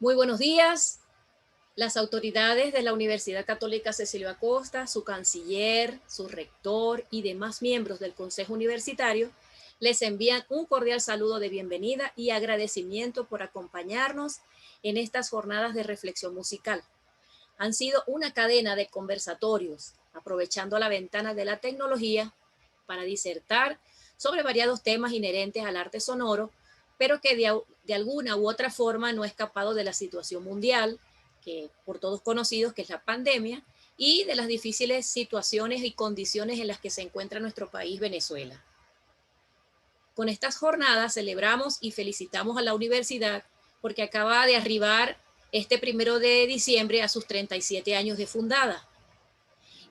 Muy buenos días. Las autoridades de la Universidad Católica Cecilio Acosta, su canciller, su rector y demás miembros del Consejo Universitario les envían un cordial saludo de bienvenida y agradecimiento por acompañarnos en estas jornadas de reflexión musical. Han sido una cadena de conversatorios, aprovechando la ventana de la tecnología para disertar sobre variados temas inherentes al arte sonoro, pero que de alguna u otra forma no ha escapado de la situación mundial, que por todos conocidos que es la pandemia, y de las difíciles situaciones y condiciones en las que se encuentra nuestro país, Venezuela. Con estas jornadas celebramos y felicitamos a la universidad porque acaba de arribar este 1 de diciembre a sus 37 años de fundada.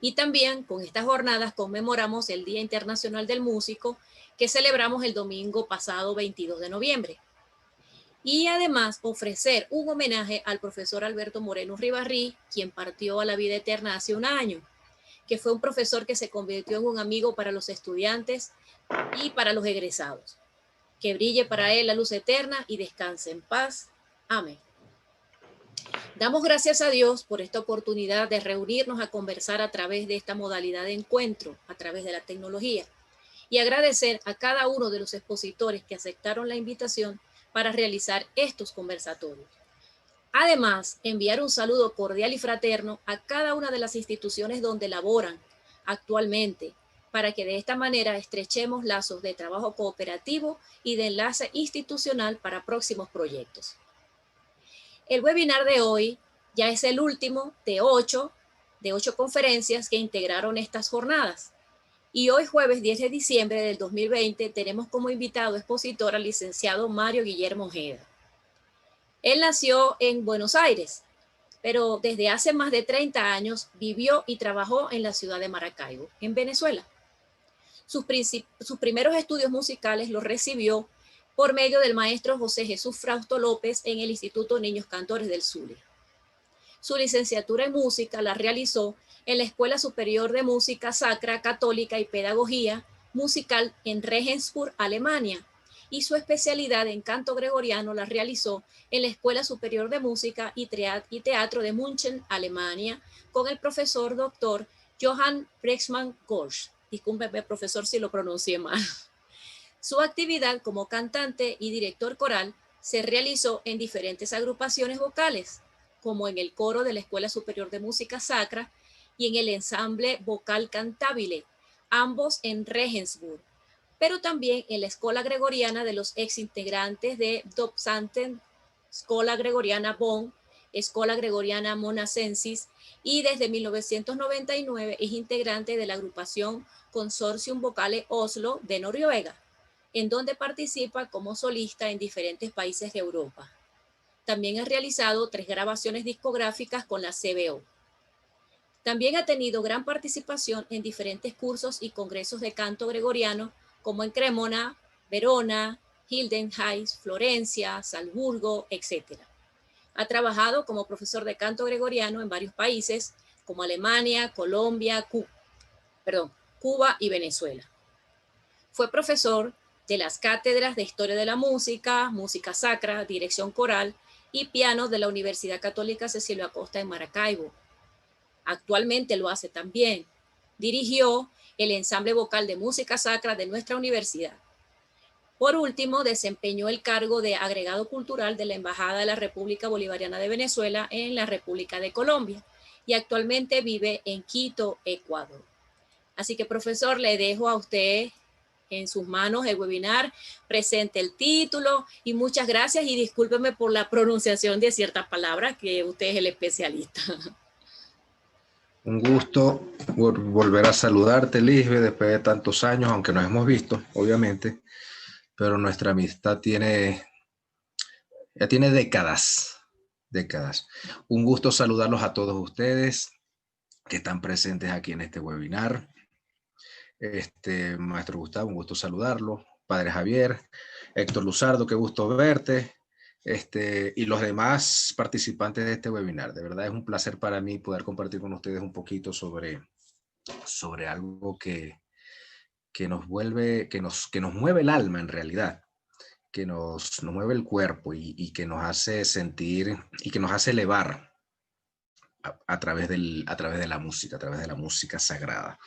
Y también con estas jornadas conmemoramos el Día Internacional del Músico, que celebramos el domingo pasado 22 de noviembre. Y además ofrecer un homenaje al profesor Alberto Moreno Ribarrí, quien partió a la vida eterna hace un año, que fue un profesor que se convirtió en un amigo para los estudiantes y para los egresados. Que brille para él la luz eterna y descanse en paz. Amén. Damos gracias a Dios por esta oportunidad de reunirnos a conversar a través de esta modalidad de encuentro, a través de la tecnología, y agradecer a cada uno de los expositores que aceptaron la invitación para realizar estos conversatorios. Además, enviar un saludo cordial y fraterno a cada una de las instituciones donde laboran actualmente, para que de esta manera estrechemos lazos de trabajo cooperativo y de enlace institucional para próximos proyectos. El webinar de hoy ya es el último de ocho conferencias que integraron estas jornadas. Y hoy, jueves 10 de diciembre del 2020, tenemos como invitado expositor al licenciado Mario Guillermo Ojeda. Él nació en Buenos Aires, pero desde hace más de 30 años vivió y trabajó en la ciudad de Maracaibo, en Venezuela. Sus primeros estudios musicales los recibió por medio del maestro José Jesús Frausto López en el Instituto Niños Cantores del Zulia. Su licenciatura en música la realizó en la Escuela Superior de Música Sacra, Católica y Pedagogía Musical en Regensburg, Alemania, y su especialidad en canto gregoriano la realizó en la Escuela Superior de Música y Teatro de München, Alemania, con el profesor doctor Johann Brexmann Gorsch. Discúlpeme, profesor, si lo pronuncié mal. Su actividad como cantante y director coral se realizó en diferentes agrupaciones vocales, como en el coro de la Escuela Superior de Música Sacra y en el ensamble vocal cantabile, ambos en Regensburg, pero también en la Escuela Gregoriana de los exintegrantes de Dobsanten, Escuela Gregoriana Bonn, Escuela Gregoriana Monacensis, y desde 1999 es integrante de la agrupación Consortium Vocale Oslo de Noruega, en donde participa como solista en diferentes países de Europa. También ha realizado 3 grabaciones discográficas con la CBO. También ha tenido gran participación en diferentes cursos y congresos de canto gregoriano, como en Cremona, Verona, Hildenheiß, Florencia, Salzburgo, etc. Ha trabajado como profesor de canto gregoriano en varios países, como Alemania, Colombia, Cuba y Venezuela. Fue profesor de las cátedras de Historia de la Música, Música Sacra, Dirección Coral y Piano de la Universidad Católica Cecilio Acosta en Maracaibo. Actualmente lo hace también. Dirigió el ensamble vocal de música sacra de nuestra universidad. Por último, desempeñó el cargo de agregado cultural de la Embajada de la República Bolivariana de Venezuela en la República de Colombia y actualmente vive en Quito, Ecuador. Así que, profesor, le dejo a usted en sus manos el webinar, presente el título y muchas gracias y discúlpeme por la pronunciación de ciertas palabras que usted es el especialista. Un gusto volver a saludarte, Lisbeth, después de tantos años, aunque nos hemos visto, obviamente, pero nuestra amistad ya tiene décadas. Un gusto saludarlos a todos ustedes que están presentes aquí en este webinar. Maestro Gustavo, un gusto saludarlo. Padre Javier, Héctor Luzardo, qué gusto verte. Y los demás participantes de este webinar. De verdad es un placer para mí poder compartir con ustedes un poquito sobre algo que nos mueve el alma en realidad. nos mueve el cuerpo y que nos hace sentir y que nos hace elevar a través de la música, a través de la música sagrada.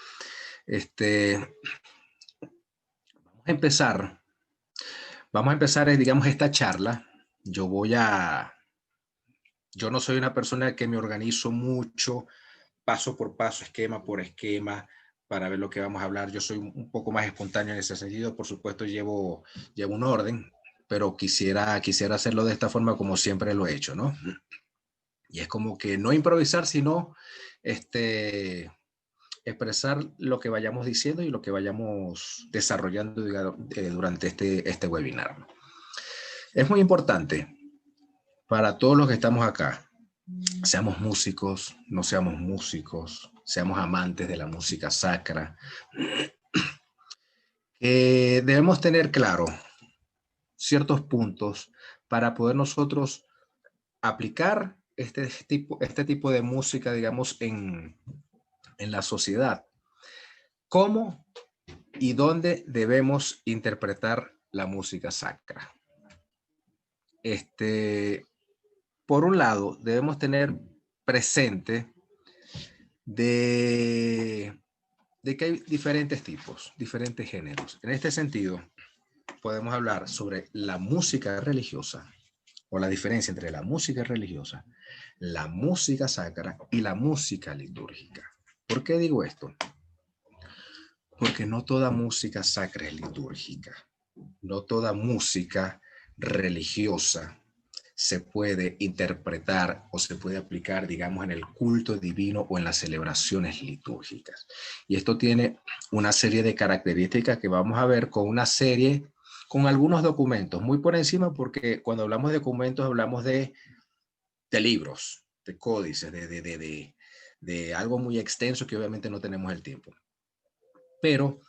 Vamos a empezar, digamos, esta charla. Yo no soy una persona que me organizo mucho, paso por paso, esquema por esquema, para ver lo que vamos a hablar. Yo soy un poco más espontáneo en ese sentido. Por supuesto, llevo un orden, pero quisiera hacerlo de esta forma como siempre lo he hecho, ¿no? Y es como que no improvisar, sino expresar lo que vayamos diciendo y lo que vayamos desarrollando durante este webinar. Es muy importante para todos los que estamos acá, seamos músicos, no seamos músicos, seamos amantes de la música sacra, debemos tener claro ciertos puntos para poder nosotros aplicar este tipo de música, digamos, en la sociedad. ¿Cómo y dónde debemos interpretar la música sacra? Por un lado, debemos tener presente de que hay diferentes tipos, diferentes géneros. En este sentido, podemos hablar sobre la música religiosa, o la diferencia entre la música religiosa, la música sacra y la música litúrgica. ¿Por qué digo esto? Porque no toda música sacra es litúrgica. No toda música religiosa se puede interpretar o se puede aplicar, digamos, en el culto divino o en las celebraciones litúrgicas. Y esto tiene una serie de características que vamos a ver con algunos documentos, muy por encima, porque cuando hablamos de documentos hablamos de libros, de códices, de algo muy extenso que obviamente no tenemos el tiempo. Pero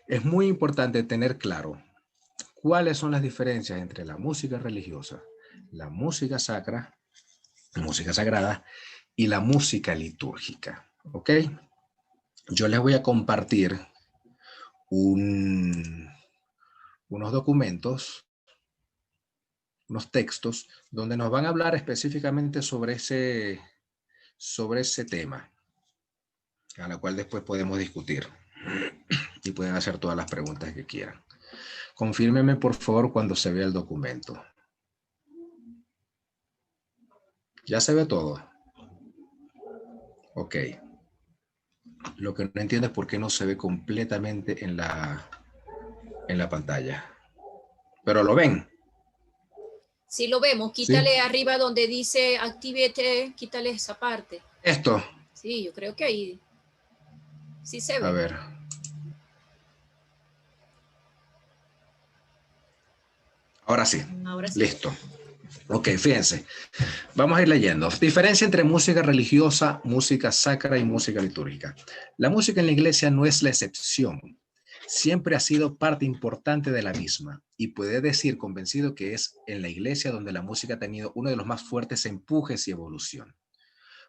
es muy importante tener claro cuáles son las diferencias entre la música religiosa, la música sacra, la música sagrada y la música litúrgica. ¿Ok? Yo les voy a compartir unos documentos, unos textos, donde nos van a hablar específicamente sobre ese tema, a la cual después podemos discutir y pueden hacer todas las preguntas que quieran. Confírmeme, por favor, cuando se vea el documento. ¿Ya se ve todo? Ok. Lo que no entiendo es por qué no se ve completamente en la pantalla. ¿Pero lo ven? Sí, lo vemos. Quítale ¿sí? Arriba donde dice Activate, quítale esa parte. ¿Esto? Sí, yo creo que ahí sí se ve. A ver. Ahora sí. Ahora sí. Listo. Ok, fíjense. Vamos a ir leyendo. Diferencia entre música religiosa, música sacra y música litúrgica. La música en la iglesia no es la excepción. Siempre ha sido parte importante de la misma y puede decir convencido que es en la iglesia donde la música ha tenido uno de los más fuertes empujes y evolución.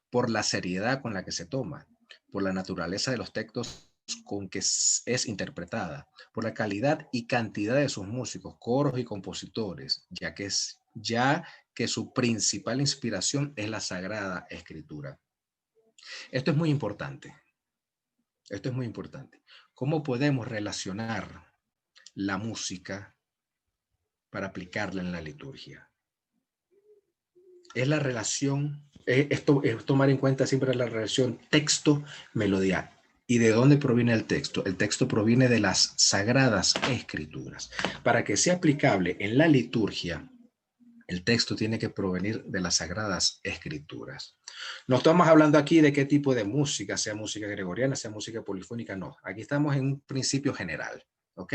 Por la seriedad con la que se toma, por la naturaleza de los textos con que es interpretada, por la calidad y cantidad de sus músicos, coros y compositores, ya que su principal inspiración es la Sagrada Escritura. Esto es muy importante. Esto es muy importante. ¿Cómo podemos relacionar la música para aplicarla en la liturgia? Es la relación, esto es tomar en cuenta siempre la relación texto-melodía. ¿Y de dónde proviene el texto? El texto proviene de las Sagradas Escrituras. Para que sea aplicable en la liturgia, el texto tiene que provenir de las Sagradas Escrituras. No estamos hablando aquí de qué tipo de música, sea música gregoriana, sea música polifónica, no. Aquí estamos en un principio general, ¿ok?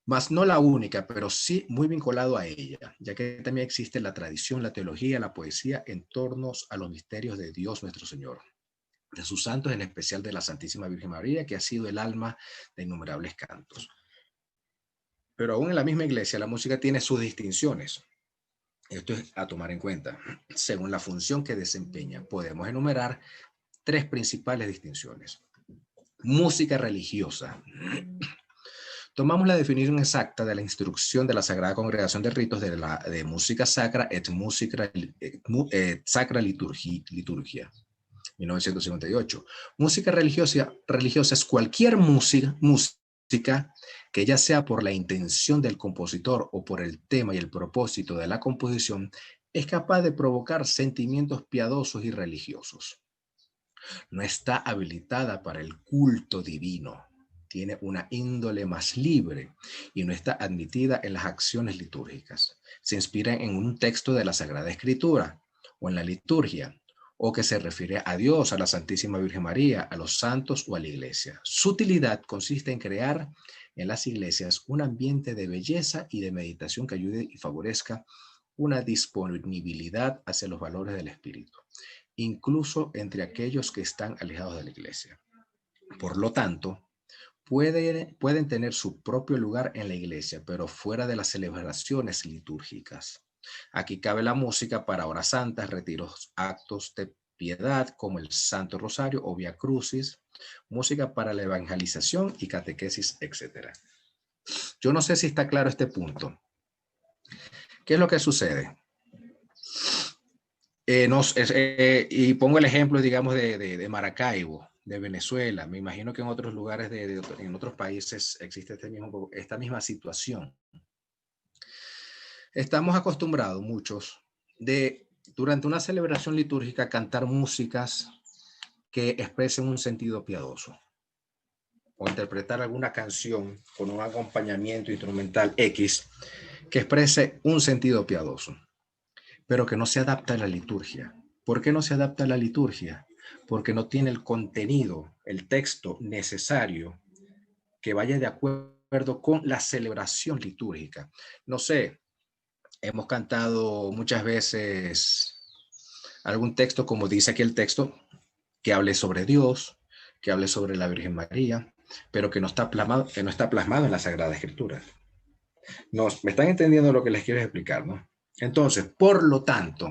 Mas no la única, pero sí muy vinculado a ella, ya que también existe la tradición, la teología, la poesía en torno a los misterios de Dios nuestro Señor, de sus santos, en especial de la Santísima Virgen María, que ha sido el alma de innumerables cantos. Pero aún en la misma iglesia, la música tiene sus distinciones. Esto es a tomar en cuenta. Según la función que desempeña, podemos enumerar 3 principales distinciones. Música religiosa. Tomamos la definición exacta de la instrucción de la Sagrada Congregación de Ritos de Música Sacra et Música Sacra Liturgia, 1958. Música religiosa es cualquier música que, ya sea por la intención del compositor o por el tema y el propósito de la composición, es capaz de provocar sentimientos piadosos y religiosos. No está habilitada para el culto divino, tiene una índole más libre y no está admitida en las acciones litúrgicas. Se inspira en un texto de la Sagrada Escritura o en la liturgia, o que se refiere a Dios, a la Santísima Virgen María, a los santos o a la iglesia. Su utilidad consiste en crear en las iglesias un ambiente de belleza y de meditación que ayude y favorezca una disponibilidad hacia los valores del espíritu, incluso entre aquellos que están alejados de la iglesia. Por lo tanto, pueden tener su propio lugar en la iglesia, pero fuera de las celebraciones litúrgicas. Aquí cabe la música para horas santas, retiros, actos de piedad como el Santo Rosario o Vía Crucis, música para la evangelización y catequesis, etc. Yo no sé si está claro este punto. ¿Qué es lo que sucede? Y pongo el ejemplo, digamos, de Maracaibo, de Venezuela. Me imagino que en otros lugares, en otros países existe esta misma situación. Estamos acostumbrados, muchos, durante una celebración litúrgica, cantar músicas que expresen un sentido piadoso, o interpretar alguna canción con un acompañamiento instrumental X que exprese un sentido piadoso, pero que no se adapta a la liturgia. ¿Por qué no se adapta a la liturgia? Porque no tiene el contenido, el texto necesario que vaya de acuerdo con la celebración litúrgica. No sé, hemos cantado muchas veces algún texto, como dice aquí el texto, que hable sobre Dios, que hable sobre la Virgen María, pero que no está plasmado en la Sagrada Escritura. ¿Me están entendiendo lo que les quiero explicar, no? Entonces, por lo tanto,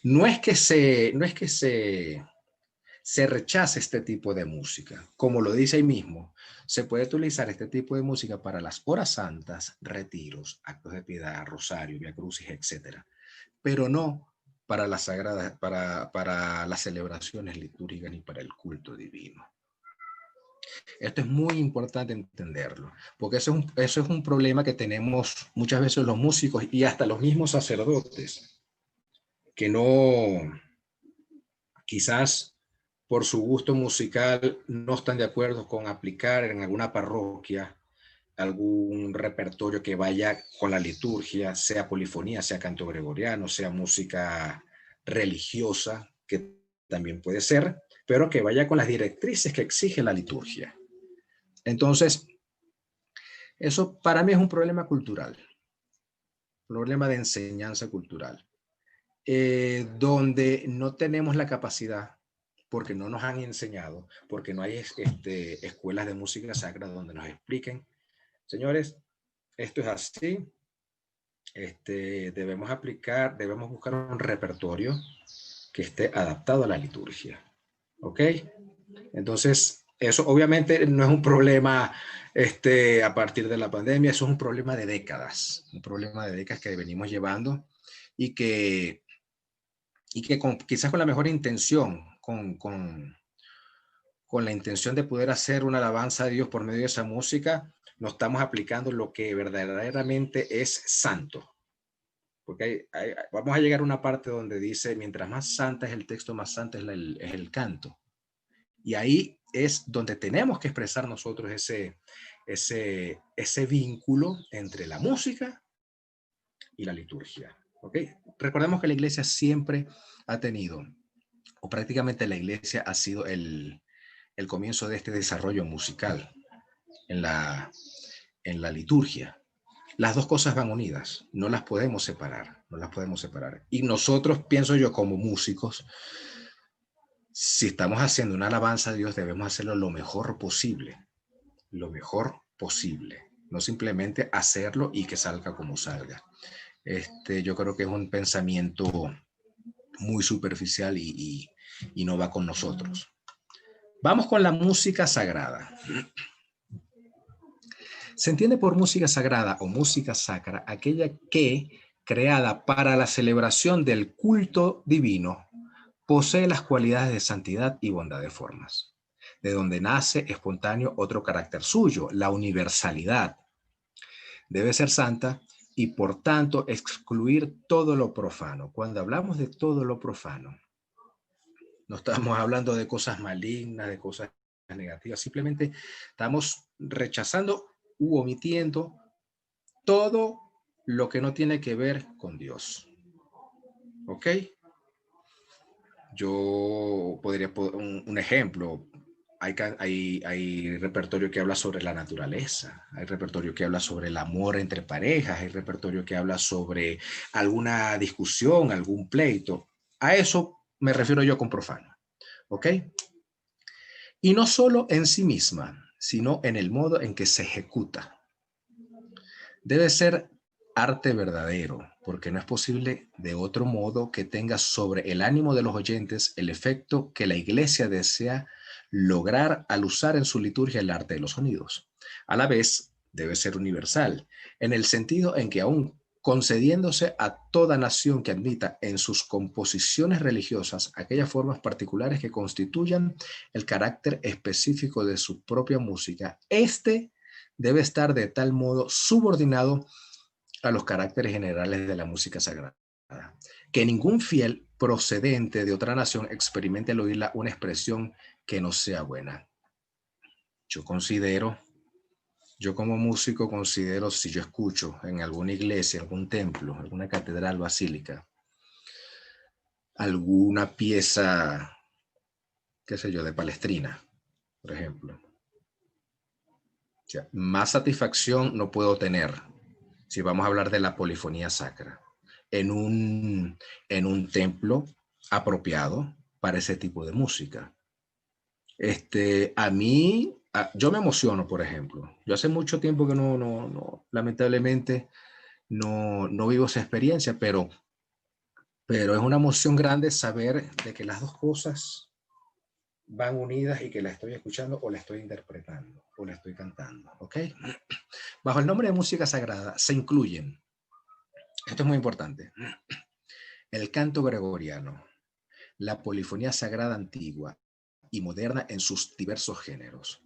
no es que se rechace este tipo de música. Como lo dice ahí mismo, se puede utilizar este tipo de música para las horas santas, retiros, actos de piedad, rosario, vía crucis, etc. Pero no para las sagradas, para las celebraciones litúrgicas ni para el culto divino. Esto es muy importante entenderlo, porque eso es un problema que tenemos muchas veces los músicos y hasta los mismos sacerdotes, que no, quizás por su gusto musical no están de acuerdo con aplicar en alguna parroquia algún repertorio que vaya con la liturgia, sea polifonía, sea canto gregoriano, sea música religiosa, que también puede ser, pero que vaya con las directrices que exige la liturgia. Entonces, eso para mí es un problema cultural, problema de enseñanza cultural, donde no tenemos la capacidad, porque no nos han enseñado, porque no hay escuelas de música sacra donde nos expliquen, señores, esto es así, debemos buscar un repertorio que esté adaptado a la liturgia, ¿ok? Entonces, eso obviamente no es un problema a partir de la pandemia, eso es un problema de décadas, que venimos llevando y que quizás con la mejor intención, con la intención de poder hacer una alabanza a Dios por medio de esa música, no estamos aplicando lo que verdaderamente es santo. Porque vamos a llegar a una parte donde dice, mientras más santa es el texto, más santo es el canto. Y ahí es donde tenemos que expresar nosotros ese vínculo entre la música y la liturgia. ¿Okay? Recordemos que la iglesia siempre ha tenido, o prácticamente la iglesia ha sido el comienzo de este desarrollo musical en la liturgia. Las dos cosas van unidas, no las podemos separar. Y nosotros, pienso yo, como músicos, si estamos haciendo una alabanza a Dios, debemos hacerlo lo mejor posible, no simplemente hacerlo y que salga como salga. Yo creo que es un pensamiento muy superficial y no va con nosotros. Vamos con la música sagrada. Se entiende por música sagrada o música sacra aquella que, creada para la celebración del culto divino, posee las cualidades de santidad y bondad de formas, de donde nace espontáneo otro carácter suyo, la universalidad. Debe ser santa y por tanto excluir todo lo profano. Cuando hablamos de todo lo profano, no estamos hablando de cosas malignas, de cosas negativas, simplemente estamos rechazando u omitiendo todo lo que no tiene que ver con Dios. ¿Ok? Yo podría poner un ejemplo. Hay repertorio que habla sobre la naturaleza, hay repertorio que habla sobre el amor entre parejas, hay repertorio que habla sobre alguna discusión, algún pleito. A eso me refiero yo con profano. ¿Ok? Y no solo en sí misma, sino en el modo en que se ejecuta. Debe ser arte verdadero, porque no es posible de otro modo que tenga sobre el ánimo de los oyentes el efecto que la Iglesia desea lograr al usar en su liturgia el arte de los sonidos. A la vez, debe ser universal, en el sentido en que aún concediéndose a toda nación que admita en sus composiciones religiosas aquellas formas particulares que constituyan el carácter específico de su propia música, debe estar de tal modo subordinado a los caracteres generales de la música sagrada, que ningún fiel procedente de otra nación experimente al oírla una expresión que no sea buena. Yo como músico considero, si yo escucho en alguna iglesia, algún templo, alguna catedral basílica, alguna pieza, qué sé yo, de Palestrina, por ejemplo, o sea, más satisfacción no puedo tener si vamos a hablar de la polifonía sacra, en un templo apropiado para ese tipo de música. Yo me emociono, por ejemplo. Yo hace mucho tiempo que lamentablemente, no vivo esa experiencia, pero es una emoción grande saber de que las dos cosas van unidas y que la estoy escuchando o la estoy interpretando o la estoy cantando, ¿ok? Bajo el nombre de música sagrada se incluyen, esto es muy importante, el canto gregoriano, la polifonía sagrada antigua y moderna en sus diversos géneros,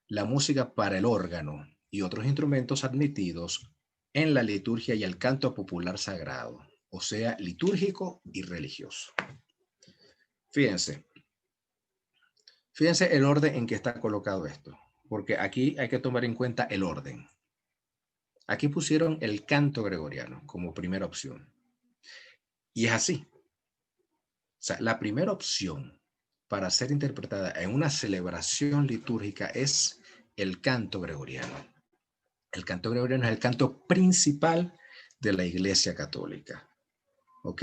la música para el órgano y otros instrumentos admitidos en la liturgia y el canto popular sagrado, o sea, litúrgico y religioso. Fíjense el orden en que está colocado esto, porque aquí hay que tomar en cuenta el orden. Aquí pusieron el canto gregoriano como primera opción. Y es así. O sea, la primera opción para ser interpretada en una celebración litúrgica es el canto gregoriano. El canto gregoriano es el canto principal de la Iglesia Católica. ¿Ok?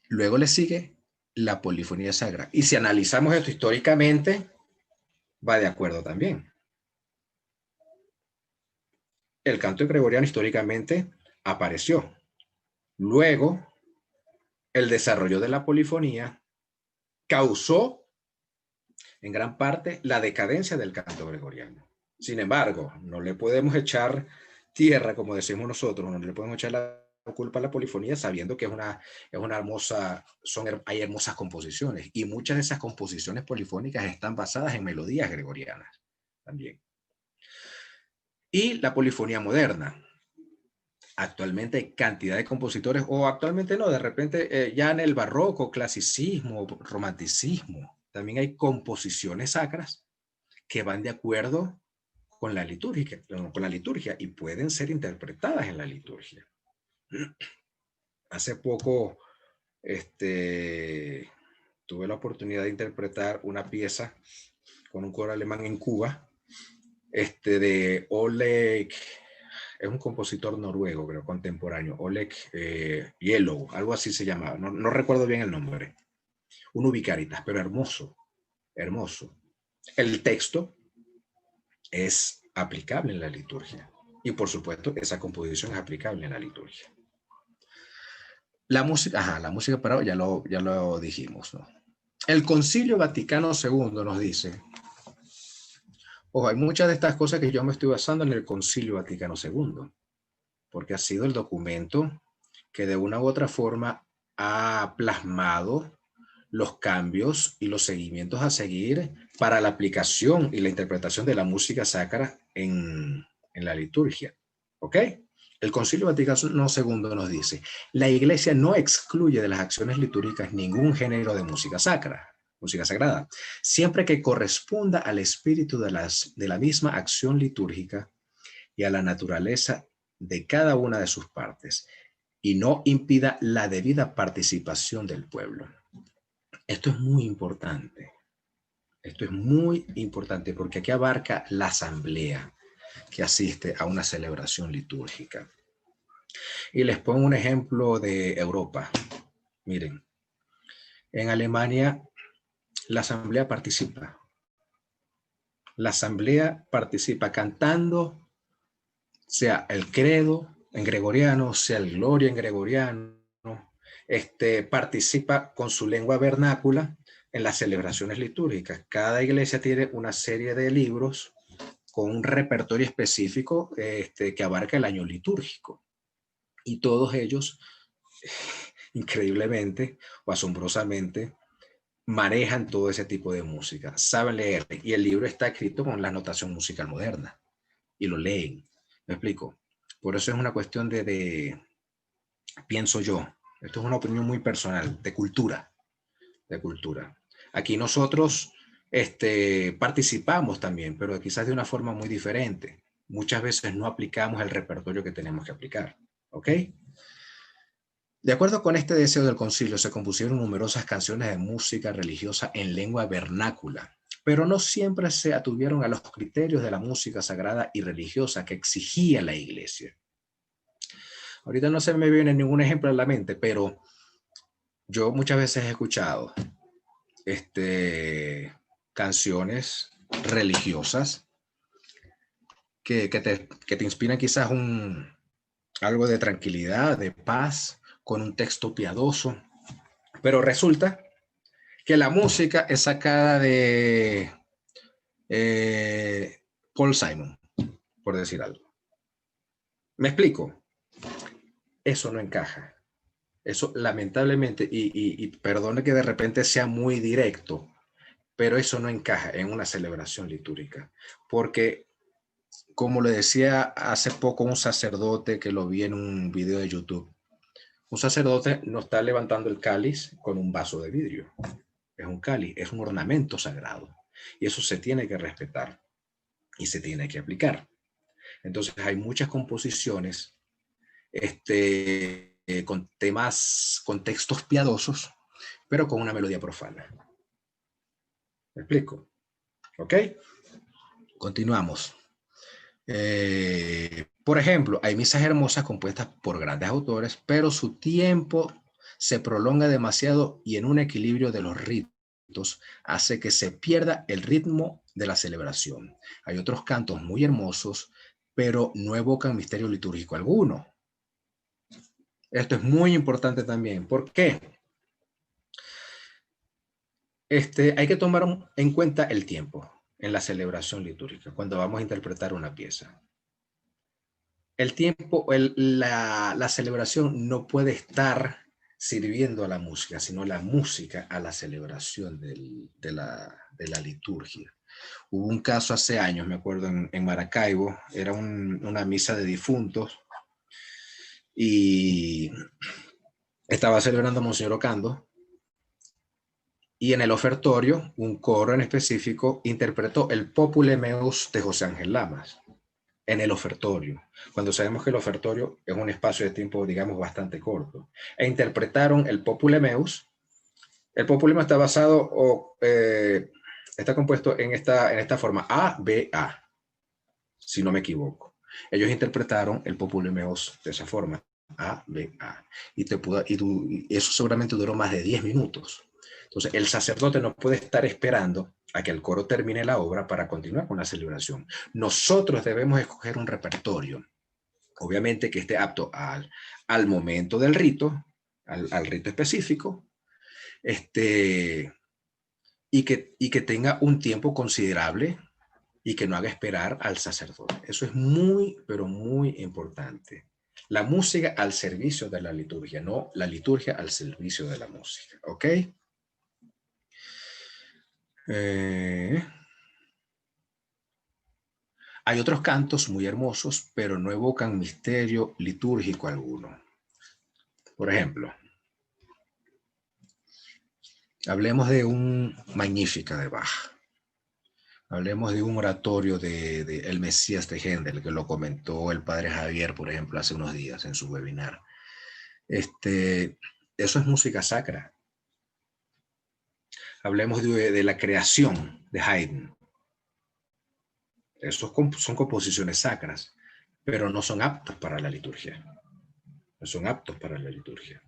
Luego le sigue la polifonía sagrada. Y si analizamos esto históricamente, va de acuerdo también. El canto gregoriano históricamente apareció. Luego, el desarrollo de la polifonía causó en gran parte la decadencia del canto gregoriano. Sin embargo, no le podemos echar tierra, como decimos nosotros, no le podemos echar la culpa a la polifonía sabiendo que es una hermosa, hay hermosas composiciones y muchas de esas composiciones polifónicas están basadas en melodías gregorianas también. Y la polifonía moderna. Actualmente hay cantidad de compositores, o actualmente no, de repente ya en el barroco, clasicismo, romanticismo, también hay composiciones sacras que van de acuerdo con la liturgia y pueden ser interpretadas en la liturgia. Hace poco tuve la oportunidad de interpretar una pieza con un coro alemán en Cuba, de Oleg, es un compositor noruego, creo, contemporáneo, Oleg Yellow, algo así se llamaba, no recuerdo bien el nombre, un ubicaritas, pero hermoso, hermoso. El texto es aplicable en la liturgia y por supuesto esa composición es aplicable en la liturgia. La música para ya lo dijimos, ¿no? El Concilio Vaticano II nos dice: Ojo, hay muchas de estas cosas que yo me estoy basando en el Concilio Vaticano II, porque ha sido el documento que de una u otra forma ha plasmado los cambios y los seguimientos a seguir para la aplicación y la interpretación de la música sacra en la liturgia. ¿Ok? El Concilio Vaticano II nos dice, la Iglesia no excluye de las acciones litúrgicas ningún género de música sacra, música sagrada, siempre que corresponda al espíritu de la misma acción litúrgica y a la naturaleza de cada una de sus partes, y no impida la debida participación del pueblo. Esto es muy importante. Esto es muy importante porque aquí abarca la asamblea que asiste a una celebración litúrgica. Y les pongo un ejemplo de Europa. Miren, en Alemania la asamblea participa. La asamblea participa cantando, sea el credo en gregoriano, sea el gloria en gregoriano. Participa con su lengua vernácula en las celebraciones litúrgicas. Cada iglesia tiene una serie de libros con un repertorio específico que abarca el año litúrgico. Y todos ellos, increíblemente o asombrosamente, manejan todo ese tipo de música, saben leer. Y el libro está escrito con la notación musical moderna. Y lo leen. ¿Me explico? Por eso es una cuestión pienso yo, esto es una opinión muy personal, de cultura. De cultura. Aquí nosotros participamos también, pero quizás de una forma muy diferente. Muchas veces no aplicamos el repertorio que tenemos que aplicar. ¿Ok? De acuerdo con este deseo del concilio, se compusieron numerosas canciones de música religiosa en lengua vernácula, pero no siempre se atuvieron a los criterios de la música sagrada y religiosa que exigía la iglesia. Ahorita no se me viene ningún ejemplo a la mente, pero yo muchas veces he escuchado canciones religiosas que te inspiran quizás algo de tranquilidad, de paz, con un texto piadoso, pero resulta que la música es sacada de Paul Simon, por decir algo. ¿Me explico? Eso no encaja. Eso lamentablemente, y perdone que de repente sea muy directo, pero eso no encaja en una celebración litúrgica, porque como le decía hace poco un sacerdote que lo vi en un video de YouTube, un sacerdote no está levantando el cáliz con un vaso de vidrio, es un cáliz, es un ornamento sagrado, y eso se tiene que respetar y se tiene que aplicar. Entonces hay muchas composiciones con temas, con textos piadosos, pero con una melodía profana. ¿Me explico? ¿Ok? Continuamos. Por ejemplo, hay misas hermosas compuestas por grandes autores, pero su tiempo se prolonga demasiado y en un equilibrio de los ritos hace que se pierda el ritmo de la celebración. Hay otros cantos muy hermosos, pero no evocan misterio litúrgico alguno. Esto es muy importante también. ¿Por qué? Hay que tomar en cuenta el tiempo en la celebración litúrgica, cuando vamos a interpretar una pieza. El tiempo, la celebración no puede estar sirviendo a la música, sino la música a la celebración de la liturgia. Hubo un caso hace años, me acuerdo, en Maracaibo, era una misa de difuntos y estaba celebrando a Monseñor Ocando. Y en el ofertorio, un coro en específico interpretó el Popule Meus de José Ángel Lamas. En el ofertorio, cuando sabemos que el ofertorio es un espacio de tiempo, digamos, bastante corto. E interpretaron el Popule Meus. El Popule Meus está basado, está compuesto en esta forma, A, B, A, si no me equivoco. Ellos interpretaron el Popule Meus de esa forma, A, B, A. Y eso seguramente duró más de 10 minutos. Entonces, el sacerdote no puede estar esperando a que el coro termine la obra para continuar con la celebración. Nosotros debemos escoger un repertorio, obviamente que esté apto al momento del rito, al rito específico, y que tenga un tiempo considerable y que no haga esperar al sacerdote. Eso es muy, pero muy importante. La música al servicio de la liturgia, no la liturgia al servicio de la música. ¿Ok? Hay otros cantos muy hermosos, pero no evocan misterio litúrgico alguno. Por ejemplo, hablemos de un Magnífica de Bach. Hablemos de un oratorio de El Mesías de Händel, que lo comentó el padre Javier, por ejemplo, hace unos días en su webinar. Eso es música sacra. Hablemos de la creación de Haydn. Esos son composiciones sacras, pero no son aptos para la liturgia. No son aptos para la liturgia.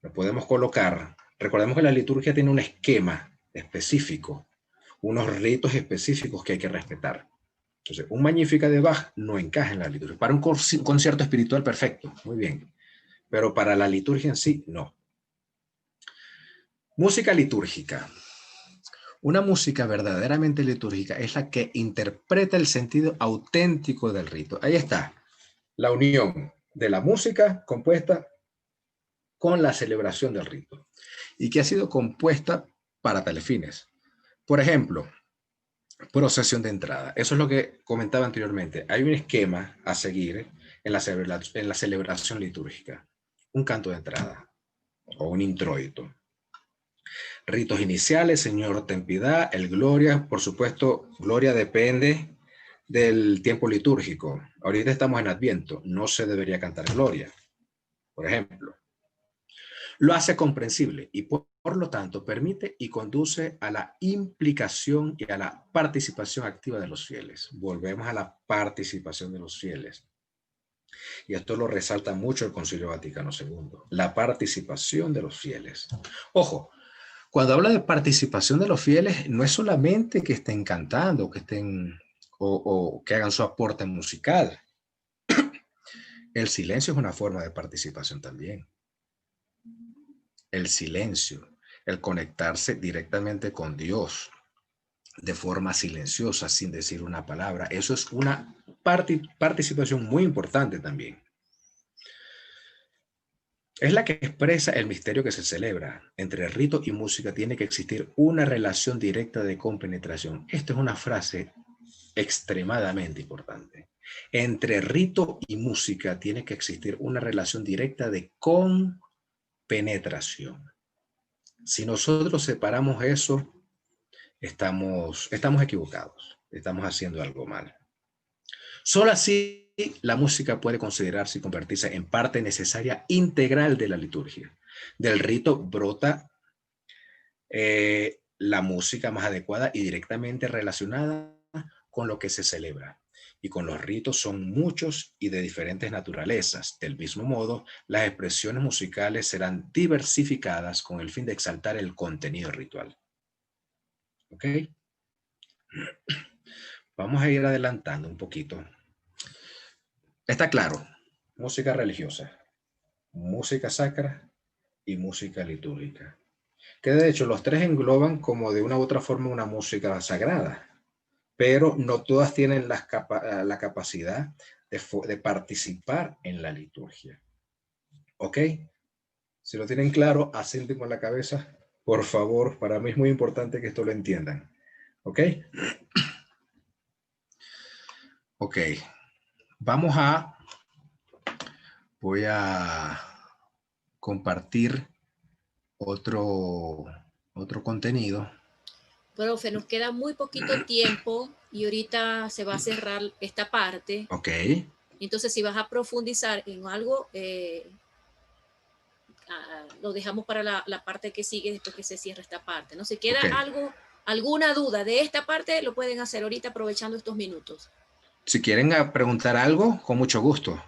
No podemos colocar, recordemos que la liturgia tiene un esquema específico, unos ritos específicos que hay que respetar. Entonces, un Magnífica de Bach no encaja en la liturgia. Para un concierto espiritual, perfecto, muy bien. Pero para la liturgia en sí, no. Música litúrgica. Una música verdaderamente litúrgica es la que interpreta el sentido auténtico del rito. Ahí está, la unión de la música compuesta con la celebración del rito y que ha sido compuesta para tales fines. Por ejemplo, procesión de entrada. Eso es lo que comentaba anteriormente. Hay un esquema a seguir en la celebración litúrgica. Un canto de entrada o un introito. Ritos iniciales, Señor ten piedad, el Gloria. Por supuesto, Gloria depende del tiempo litúrgico. Ahorita estamos en Adviento, no se debería cantar Gloria, por ejemplo. Lo hace comprensible y por lo tanto permite y conduce a la implicación y a la participación activa de los fieles. Volvemos a la participación de los fieles. Y esto lo resalta mucho el Concilio Vaticano II, la participación de los fieles. Ojo, cuando habla de participación de los fieles, no es solamente que estén cantando, que estén o que hagan su aporte musical. El silencio es una forma de participación también. El silencio, el conectarse directamente con Dios de forma silenciosa, sin decir una palabra, eso es una participación muy importante también. Es la que expresa el misterio que se celebra. Entre rito y música tiene que existir una relación directa de compenetración. Esta es una frase extremadamente importante. Entre rito y música tiene que existir una relación directa de compenetración. Si nosotros separamos eso, estamos equivocados, estamos haciendo algo mal. Solo así la música puede considerarse y convertirse en parte necesaria integral de la liturgia. Del rito brota la música más adecuada y directamente relacionada con lo que se celebra. Y con los ritos son muchos y de diferentes naturalezas. Del mismo modo, las expresiones musicales serán diversificadas con el fin de exaltar el contenido ritual. ¿Ok? Vamos a ir adelantando un poquito. Está claro, música religiosa, música sacra y música litúrgica. Que de hecho los tres engloban como de una u otra forma una música sagrada, pero no todas tienen la capacidad de participar en la liturgia. ¿Ok? Si lo tienen claro, asienten con la cabeza, por favor, para mí es muy importante que esto lo entiendan. ¿Ok? Ok. Voy a compartir otro contenido. Profe, nos queda muy poquito tiempo y ahorita se va a cerrar esta parte. Ok. Entonces, si vas a profundizar en algo, lo dejamos para la parte que sigue después que se cierra esta parte, ¿no? Si queda alguna duda de esta parte, lo pueden hacer ahorita aprovechando estos minutos. Si quieren preguntar algo, con mucho gusto.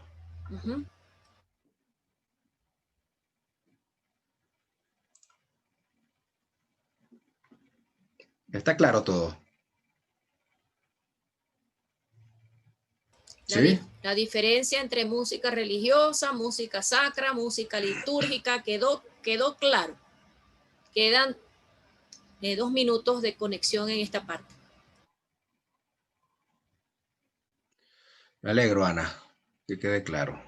Está claro todo. ¿Sí? La diferencia entre música religiosa, música sacra, música litúrgica, quedó claro. Quedan 2 minutos de conexión en esta parte. Me alegro, Ana, que quede claro.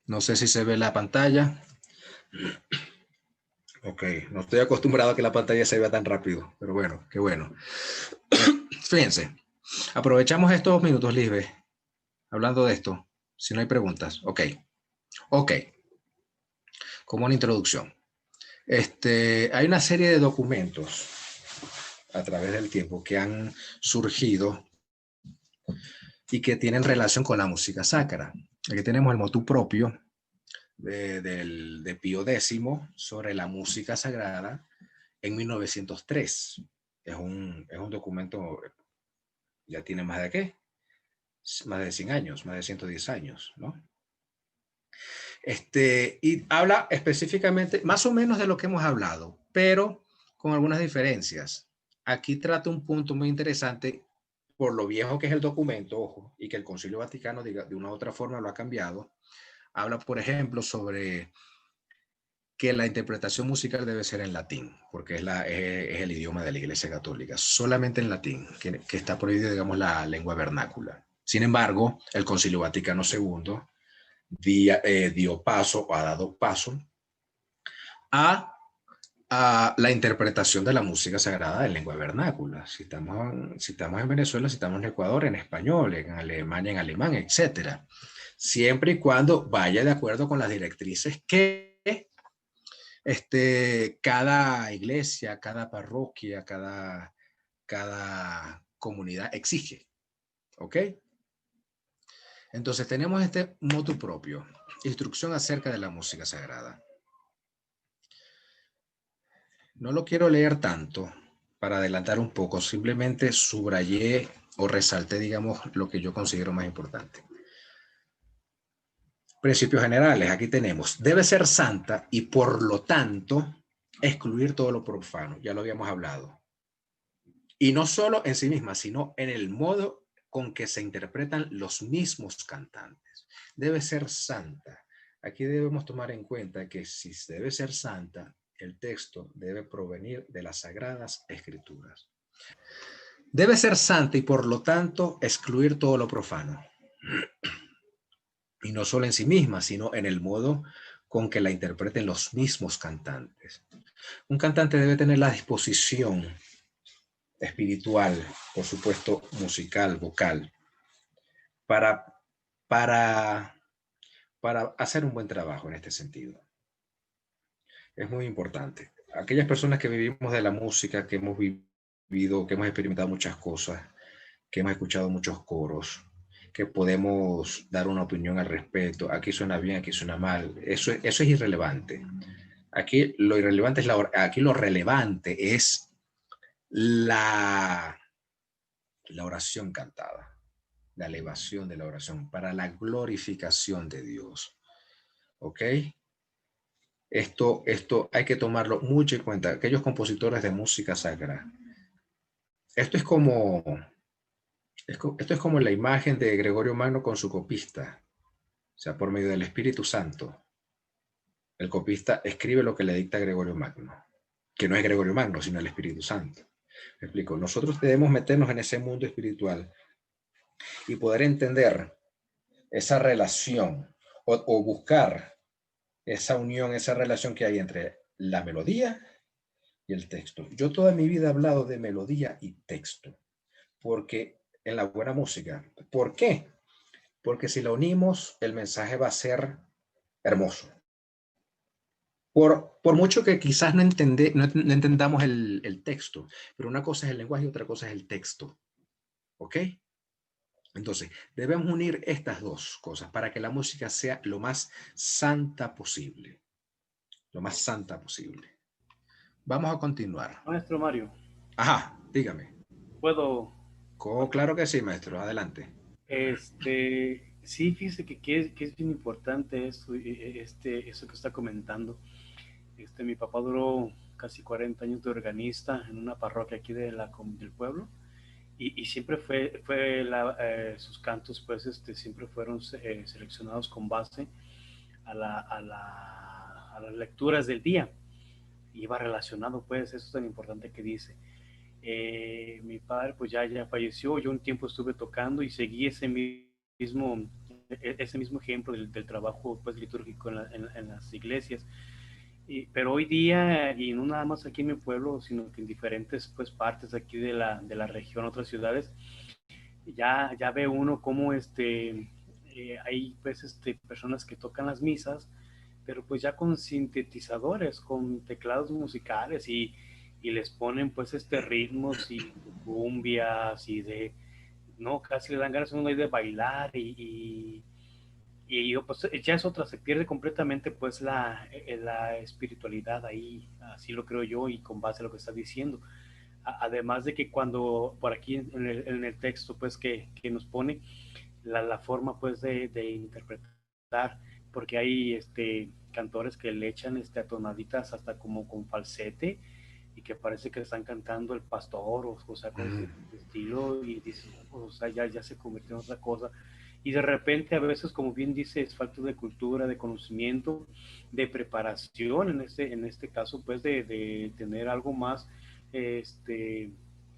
No sé si se ve la pantalla. Ok, no estoy acostumbrado a que la pantalla se vea tan rápido, pero bueno, qué bueno. Fíjense, aprovechamos estos minutos, Lisbe, hablando de esto, si no hay preguntas. Ok, como una introducción. Hay una serie de documentos a través del tiempo que han surgido y que tienen relación con la música sacra. Aquí tenemos el motu propio de Pío X sobre la música sagrada en 1903. Es un documento, ya tiene más de qué, más de 100 años, más de 110 años, ¿no? Y habla específicamente, más o menos de lo que hemos hablado, pero con algunas diferencias. Aquí trata un punto muy interesante por lo viejo que es el documento, ojo, y que el Concilio Vaticano de una u otra forma lo ha cambiado. Habla, por ejemplo, sobre que la interpretación musical debe ser en latín, porque es el idioma de la Iglesia Católica, solamente en latín, que está prohibido, digamos, la lengua vernácula. Sin embargo, el Concilio Vaticano II dio paso o ha dado paso a, a la interpretación de la música sagrada en lengua vernácula. Si estamos en Venezuela, si estamos en Ecuador, en español, en Alemania, en alemán, etcétera. Siempre y cuando vaya de acuerdo con las directrices que cada iglesia, cada parroquia, cada comunidad exige. ¿Ok? Entonces tenemos este motu propio, instrucción acerca de la música sagrada. No lo quiero leer tanto para adelantar un poco, simplemente subrayé o resalté, digamos, lo que yo considero más importante. Principios generales, aquí tenemos, debe ser santa y por lo tanto excluir todo lo profano, ya lo habíamos hablado. Y no solo en sí misma, sino en el modo con que se interpretan los mismos cantantes. Debe ser santa. Aquí debemos tomar en cuenta que si debe ser santa, el texto debe provenir de las Sagradas Escrituras. Debe ser santa y por lo tanto excluir todo lo profano. Y no solo en sí misma, sino en el modo con que la interpreten los mismos cantantes. Un cantante debe tener la disposición espiritual, por supuesto musical, vocal, para, para, para hacer un buen trabajo en este sentido. Es muy importante. Aquellas personas que vivimos de la música, que hemos vivido, que hemos experimentado muchas cosas, que hemos escuchado muchos coros, que podemos dar una opinión al respecto, aquí suena bien, aquí suena mal, eso es irrelevante. Aquí lo irrelevante es aquí lo relevante es la oración cantada, la elevación de la oración para la glorificación de Dios. ¿Ok? Esto hay que tomarlo mucho en cuenta. Aquellos compositores de música sacra. Esto es como la imagen de Gregorio Magno con su copista. O sea, por medio del Espíritu Santo, el copista escribe lo que le dicta Gregorio Magno, que no es Gregorio Magno, sino el Espíritu Santo. Me explico. Nosotros debemos meternos en ese mundo espiritual y poder entender esa relación o buscar esa unión, esa relación que hay entre la melodía y el texto. Yo toda mi vida he hablado de melodía y texto, porque en la buena música. ¿Por qué? Porque si la unimos, el mensaje va a ser hermoso. Por mucho que quizás no entendamos el texto, pero una cosa es el lenguaje y otra cosa es el texto. ¿Ok? Entonces, debemos unir estas dos cosas para que la música sea lo más santa posible. Lo más santa posible. Vamos a continuar. Maestro Mario, Ajá, dígame. ¿puedo? Claro que sí, maestro. Adelante. Sí, fíjese que es bien importante eso, eso que está comentando. Mi papá duró casi 40 años de organista en una parroquia aquí del pueblo y siempre sus cantos pues siempre fueron seleccionados con base a las lecturas del día. Y va relacionado pues, eso es tan importante que dice. Mi padre pues ya falleció, yo un tiempo estuve tocando y seguí ese mismo ejemplo del trabajo pues litúrgico en las iglesias. Pero hoy día, y no nada más aquí en mi pueblo, sino que en diferentes pues partes aquí de la región, otras ciudades, ya ve uno cómo hay pues personas que tocan las misas, pero pues ya con sintetizadores, con teclados musicales y les ponen pues ritmos y cumbias y de, no, casi le dan ganas a uno de bailar y pues ya es otra, se pierde completamente pues la espiritualidad ahí, así lo creo yo y con base a lo que está diciendo. Además de que cuando por aquí en el texto pues que nos pone la forma pues de interpretar, porque hay cantores que le echan tonaditas hasta como con falsete y que parece que están cantando el pastor o sea, con ese estilo y dices, o sea, ya se convirtió en otra cosa. Y de repente a veces, como bien dice, es falta de cultura, de conocimiento, de preparación, en este caso, pues de tener algo más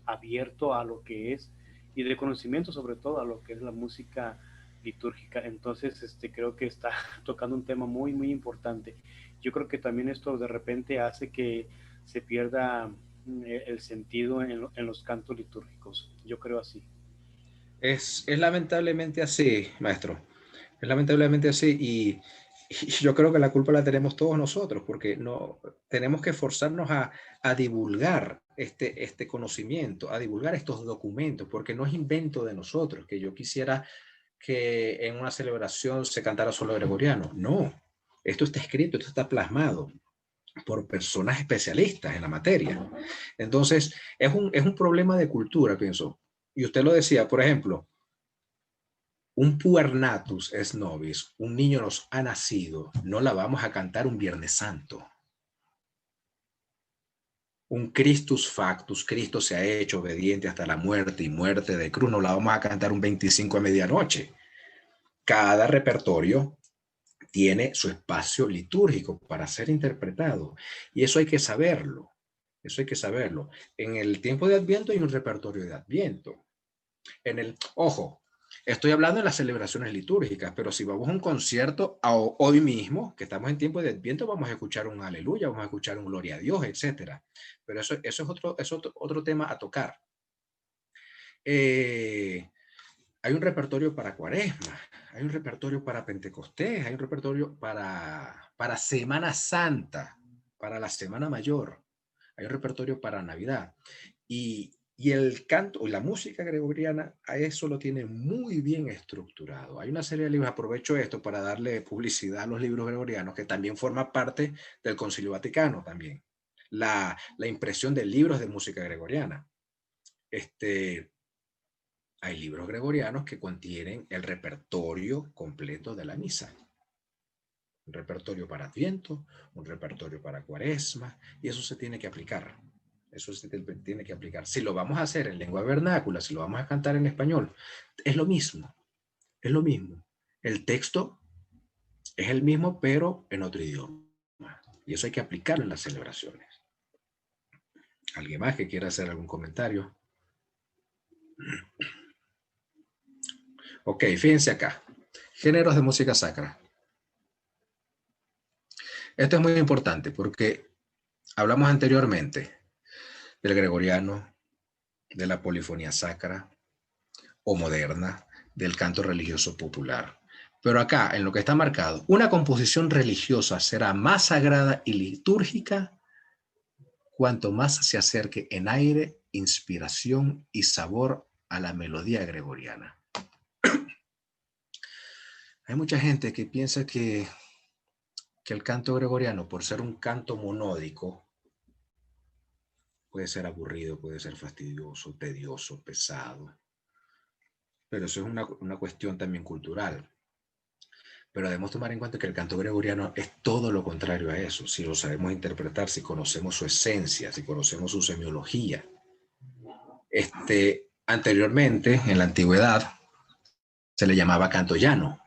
abierto a lo que es y de conocimiento sobre todo a lo que es la música litúrgica. Entonces, creo que está tocando un tema muy, muy importante. Yo creo que también esto de repente hace que se pierda el sentido en los cantos litúrgicos. Yo creo así. Es lamentablemente así, maestro. Es lamentablemente así y yo creo que la culpa la tenemos todos nosotros porque no tenemos que forzarnos a divulgar este conocimiento, a divulgar estos documentos, porque no es invento de nosotros, que yo quisiera que en una celebración se cantara solo gregoriano. No, esto está escrito, esto está plasmado por personas especialistas en la materia. Entonces, es un problema de cultura, pienso. Y usted lo decía, por ejemplo, un puernatus es nobis, un niño nos ha nacido, no la vamos a cantar un Viernes Santo. Un Christus factus, Cristo se ha hecho obediente hasta la muerte y muerte de cruz, no la vamos a cantar un 25 a medianoche. Cada repertorio tiene su espacio litúrgico para ser interpretado y eso hay que saberlo. Eso hay que saberlo. En el tiempo de Adviento hay un repertorio de Adviento. Ojo, estoy hablando de las celebraciones litúrgicas, pero si vamos a un concierto hoy mismo, que estamos en tiempo de Adviento, vamos a escuchar un aleluya, vamos a escuchar un gloria a Dios, etc. Pero eso es otro tema a tocar. Hay un repertorio para Cuaresma, hay un repertorio para Pentecostés, hay un repertorio para Semana Santa, para la Semana Mayor, hay un repertorio para Navidad. Y el canto y la música gregoriana a eso lo tiene muy bien estructurado. Hay una serie de libros, aprovecho esto para darle publicidad a los libros gregorianos, que también forma parte del Concilio Vaticano también. La impresión de libros de música gregoriana. Hay libros gregorianos que contienen el repertorio completo de la misa. Un repertorio para Adviento, un repertorio para Cuaresma, y eso se tiene que aplicar. Eso se tiene que aplicar. Si lo vamos a hacer en lengua vernácula, si lo vamos a cantar en español, es lo mismo. Es lo mismo. El texto es el mismo, pero en otro idioma. Y eso hay que aplicarlo en las celebraciones. ¿Alguien más que quiera hacer algún comentario? Ok, fíjense acá. Géneros de música sacra. Esto es muy importante porque hablamos anteriormente del gregoriano, de la polifonía sacra o moderna, del canto religioso popular. Pero acá, en lo que está marcado, una composición religiosa será más sagrada y litúrgica cuanto más se acerque en aire, inspiración y sabor a la melodía gregoriana. Hay mucha gente que piensa que el canto gregoriano, por ser un canto monódico, puede ser aburrido, puede ser fastidioso, tedioso, pesado. Pero eso es una cuestión también cultural. Pero debemos tomar en cuenta que el canto gregoriano es todo lo contrario a eso, si lo sabemos interpretar, si conocemos su esencia, si conocemos su semiología. Anteriormente, en la antigüedad, se le llamaba canto llano.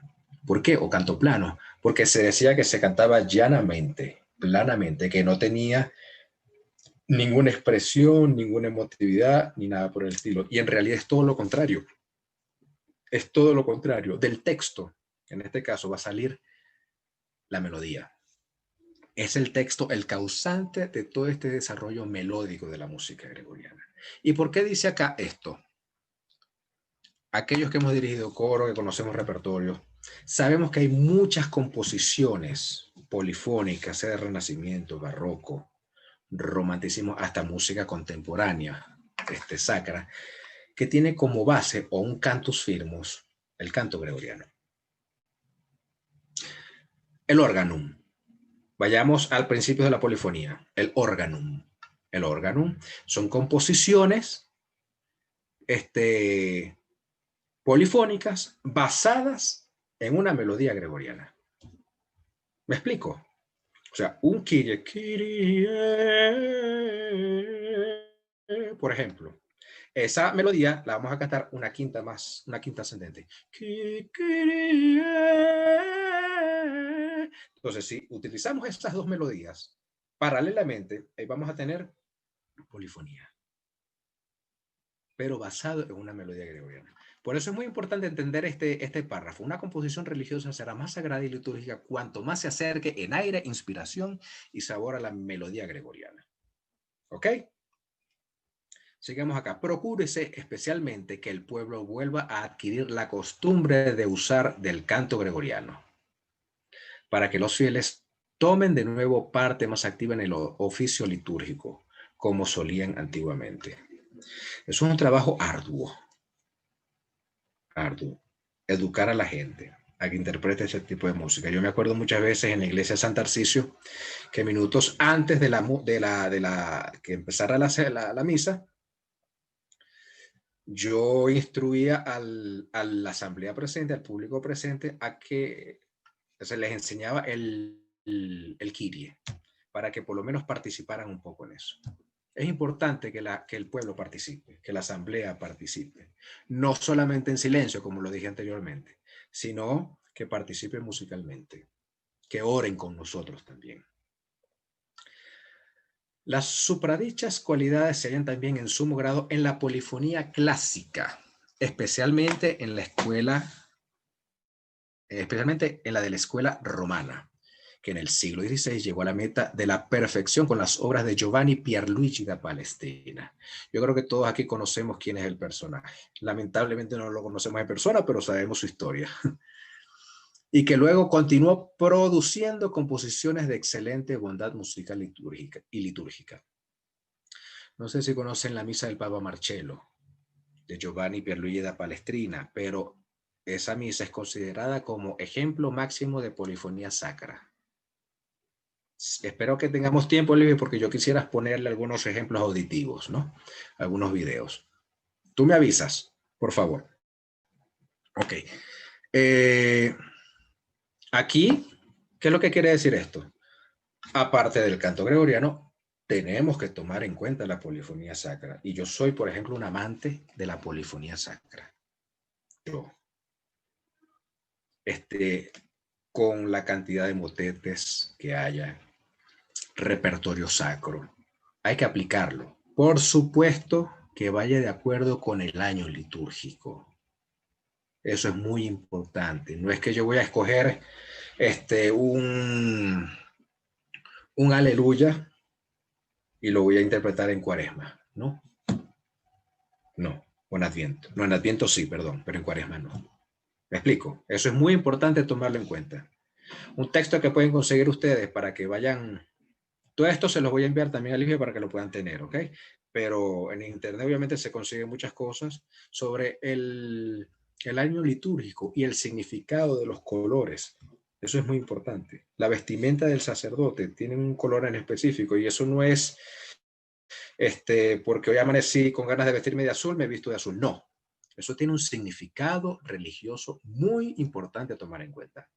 ¿Por qué? O canto plano. Porque se decía que se cantaba llanamente, planamente, que no tenía ninguna expresión, ninguna emotividad, ni nada por el estilo. Y en realidad es todo lo contrario. Es todo lo contrario. Del texto, en este caso, va a salir la melodía. Es el texto el causante de todo este desarrollo melódico de la música gregoriana. ¿Y por qué dice acá esto? Aquellos que hemos dirigido coro, que conocemos repertorio, sabemos que hay muchas composiciones polifónicas, sea de Renacimiento, Barroco, Romanticismo, hasta música contemporánea, sacra, que tiene como base o un cantus firmus el canto gregoriano. El organum. Vayamos al principio de la polifonía, el organum. El organum son composiciones polifónicas basadas en una melodía gregoriana. ¿Me explico? O sea, un Kyrie, por ejemplo, esa melodía la vamos a cantar una quinta ascendente. Entonces, si utilizamos estas dos melodías paralelamente, vamos a tener polifonía, pero basado en una melodía gregoriana. Por eso es muy importante entender este párrafo. Una composición religiosa será más sagrada y litúrgica cuanto más se acerque en aire, inspiración y sabor a la melodía gregoriana. ¿Ok? Sigamos acá. Procúrese especialmente que el pueblo vuelva a adquirir la costumbre de usar del canto gregoriano, para que los fieles tomen de nuevo parte más activa en el oficio litúrgico, como solían antiguamente. Es un trabajo arduo. Educar a la gente a que interprete ese tipo de música. Yo me acuerdo muchas veces en la iglesia de San Tarcisio que minutos antes de que empezara la misa, yo instruía a la asamblea presente, al público presente, a que se les enseñaba el Kyrie, para que por lo menos participaran un poco en eso. Es importante que el pueblo participe, que la asamblea participe. No solamente en silencio, como lo dije anteriormente, sino que participe musicalmente, que oren con nosotros también. Las supradichas cualidades se hallan también en sumo grado en la polifonía clásica, especialmente en la de la escuela romana, que en el siglo XVI llegó a la meta de la perfección con las obras de Giovanni Pierluigi da Palestrina. Yo creo que todos aquí conocemos quién es el personaje. Lamentablemente no lo conocemos en persona, pero sabemos su historia. Y que luego continuó produciendo composiciones de excelente bondad musical y litúrgica. No sé si conocen la Misa del Papa Marcello, de Giovanni Pierluigi da Palestrina, pero esa misa es considerada como ejemplo máximo de polifonía sacra. Espero que tengamos tiempo, Olivia, porque yo quisiera ponerle algunos ejemplos auditivos, ¿no? Algunos videos. Tú me avisas, por favor. Ok. Aquí, ¿qué es lo que quiere decir esto? Aparte del canto gregoriano, tenemos que tomar en cuenta la polifonía sacra. Y yo soy, por ejemplo, un amante de la polifonía sacra. Yo. Con la cantidad de motetes que haya, repertorio sacro, hay que aplicarlo. Por supuesto que vaya de acuerdo con el año litúrgico. Eso es muy importante. No es que yo voy a escoger un aleluya y lo voy a interpretar en Cuaresma, ¿no? No, o en Adviento. No, en Adviento sí, perdón, pero en Cuaresma no. ¿Me explico? Eso es muy importante tomarlo en cuenta. Un texto que pueden conseguir ustedes para que vayan. Todo esto se los voy a enviar también a Livia para que lo puedan tener, ¿ok? Pero en internet obviamente se consiguen muchas cosas sobre el año litúrgico y el significado de los colores. Eso es muy importante. La vestimenta del sacerdote tiene un color en específico y eso no es porque hoy amanecí con ganas de vestirme de azul, me he visto de azul. No. Eso tiene un significado religioso muy importante a tomar en cuenta.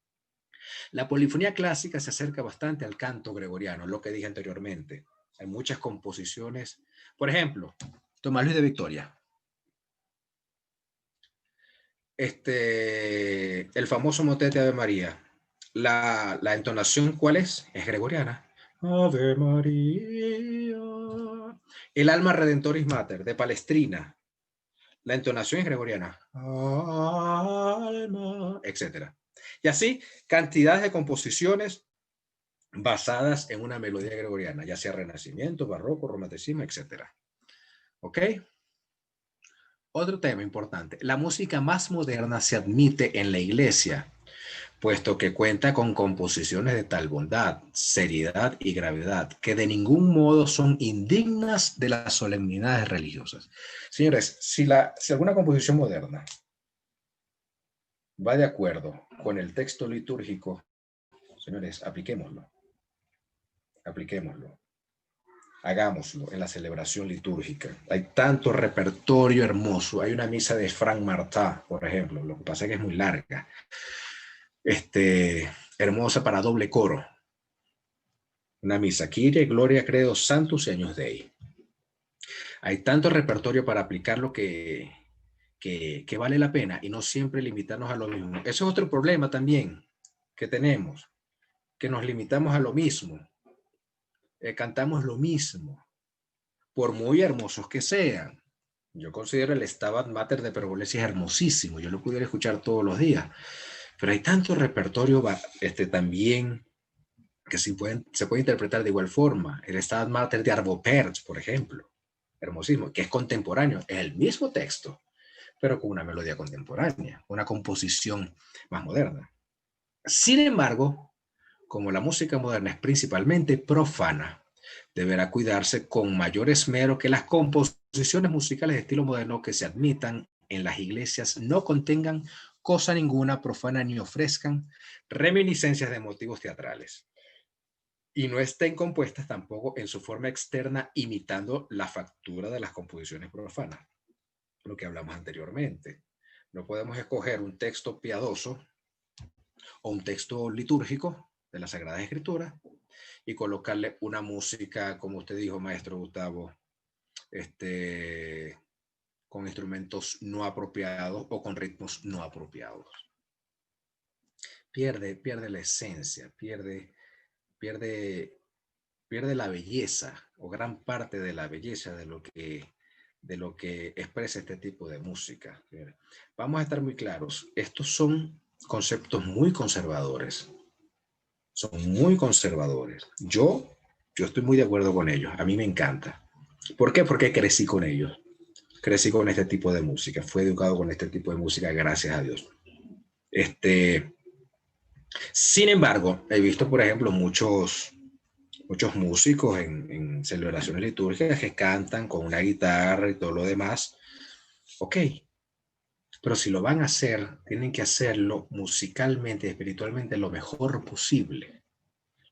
La polifonía clásica se acerca bastante al canto gregoriano, lo que dije anteriormente. Hay muchas composiciones. Por ejemplo, Tomás Luis de Victoria. El famoso motete Ave María. La entonación, ¿cuál es? Es gregoriana. Ave María, El Alma Redentoris Mater de Palestrina. La entonación es gregoriana. Alma, etc. Y así, cantidades de composiciones basadas en una melodía gregoriana, ya sea renacimiento, barroco, romanticismo, etc. ¿Ok? Otro tema importante. La música más moderna se admite en la iglesia, puesto que cuenta con composiciones de tal bondad, seriedad y gravedad, que de ningún modo son indignas de las solemnidades religiosas. Señores, si alguna composición moderna va de acuerdo con el texto litúrgico, señores, apliquémoslo. Apliquémoslo. Hagámoslo en la celebración litúrgica. Hay tanto repertorio hermoso. Hay una misa de Frank Martin, por ejemplo. Lo que pasa es que es muy larga. Hermosa para doble coro. Una misa. Kyrie, Gloria, Credo, Santus y Agnus Dei. Hay tanto repertorio para aplicarlo que vale la pena y no siempre limitarnos a lo mismo. Eso es otro problema también que tenemos, que nos limitamos a lo mismo. Cantamos lo mismo, por muy hermosos que sean. Yo considero el Stabat Mater de Pergolesi hermosísimo, yo lo pudiera escuchar todos los días, pero hay tanto repertorio también que se puede interpretar de igual forma. El Stabat Mater de Arvo Pärt, por ejemplo, hermosísimo, que es contemporáneo, es el mismo texto, pero con una melodía contemporánea, una composición más moderna. Sin embargo, como la música moderna es principalmente profana, deberá cuidarse con mayor esmero que las composiciones musicales de estilo moderno que se admitan en las iglesias no contengan cosa ninguna profana ni ofrezcan reminiscencias de motivos teatrales. Y no estén compuestas tampoco en su forma externa imitando la factura de las composiciones profanas, lo que hablamos anteriormente. No podemos escoger un texto piadoso o un texto litúrgico de la Sagrada Escritura y colocarle una música, como usted dijo, maestro Gustavo, con instrumentos no apropiados o con ritmos no apropiados. Pierde la esencia, pierde la belleza o gran parte de la belleza de lo que expresa este tipo de música. Vamos a estar muy claros, estos son conceptos muy conservadores. Son muy conservadores. Yo estoy muy de acuerdo con ellos. A mí me encanta. ¿Por qué? Porque crecí con ellos. Crecí con este tipo de música. Fui educado con este tipo de música, gracias a Dios. Sin embargo, he visto, por ejemplo, muchos músicos en celebraciones litúrgicas que cantan con una guitarra y todo lo demás. Ok. Pero si lo van a hacer, tienen que hacerlo musicalmente y espiritualmente lo mejor posible.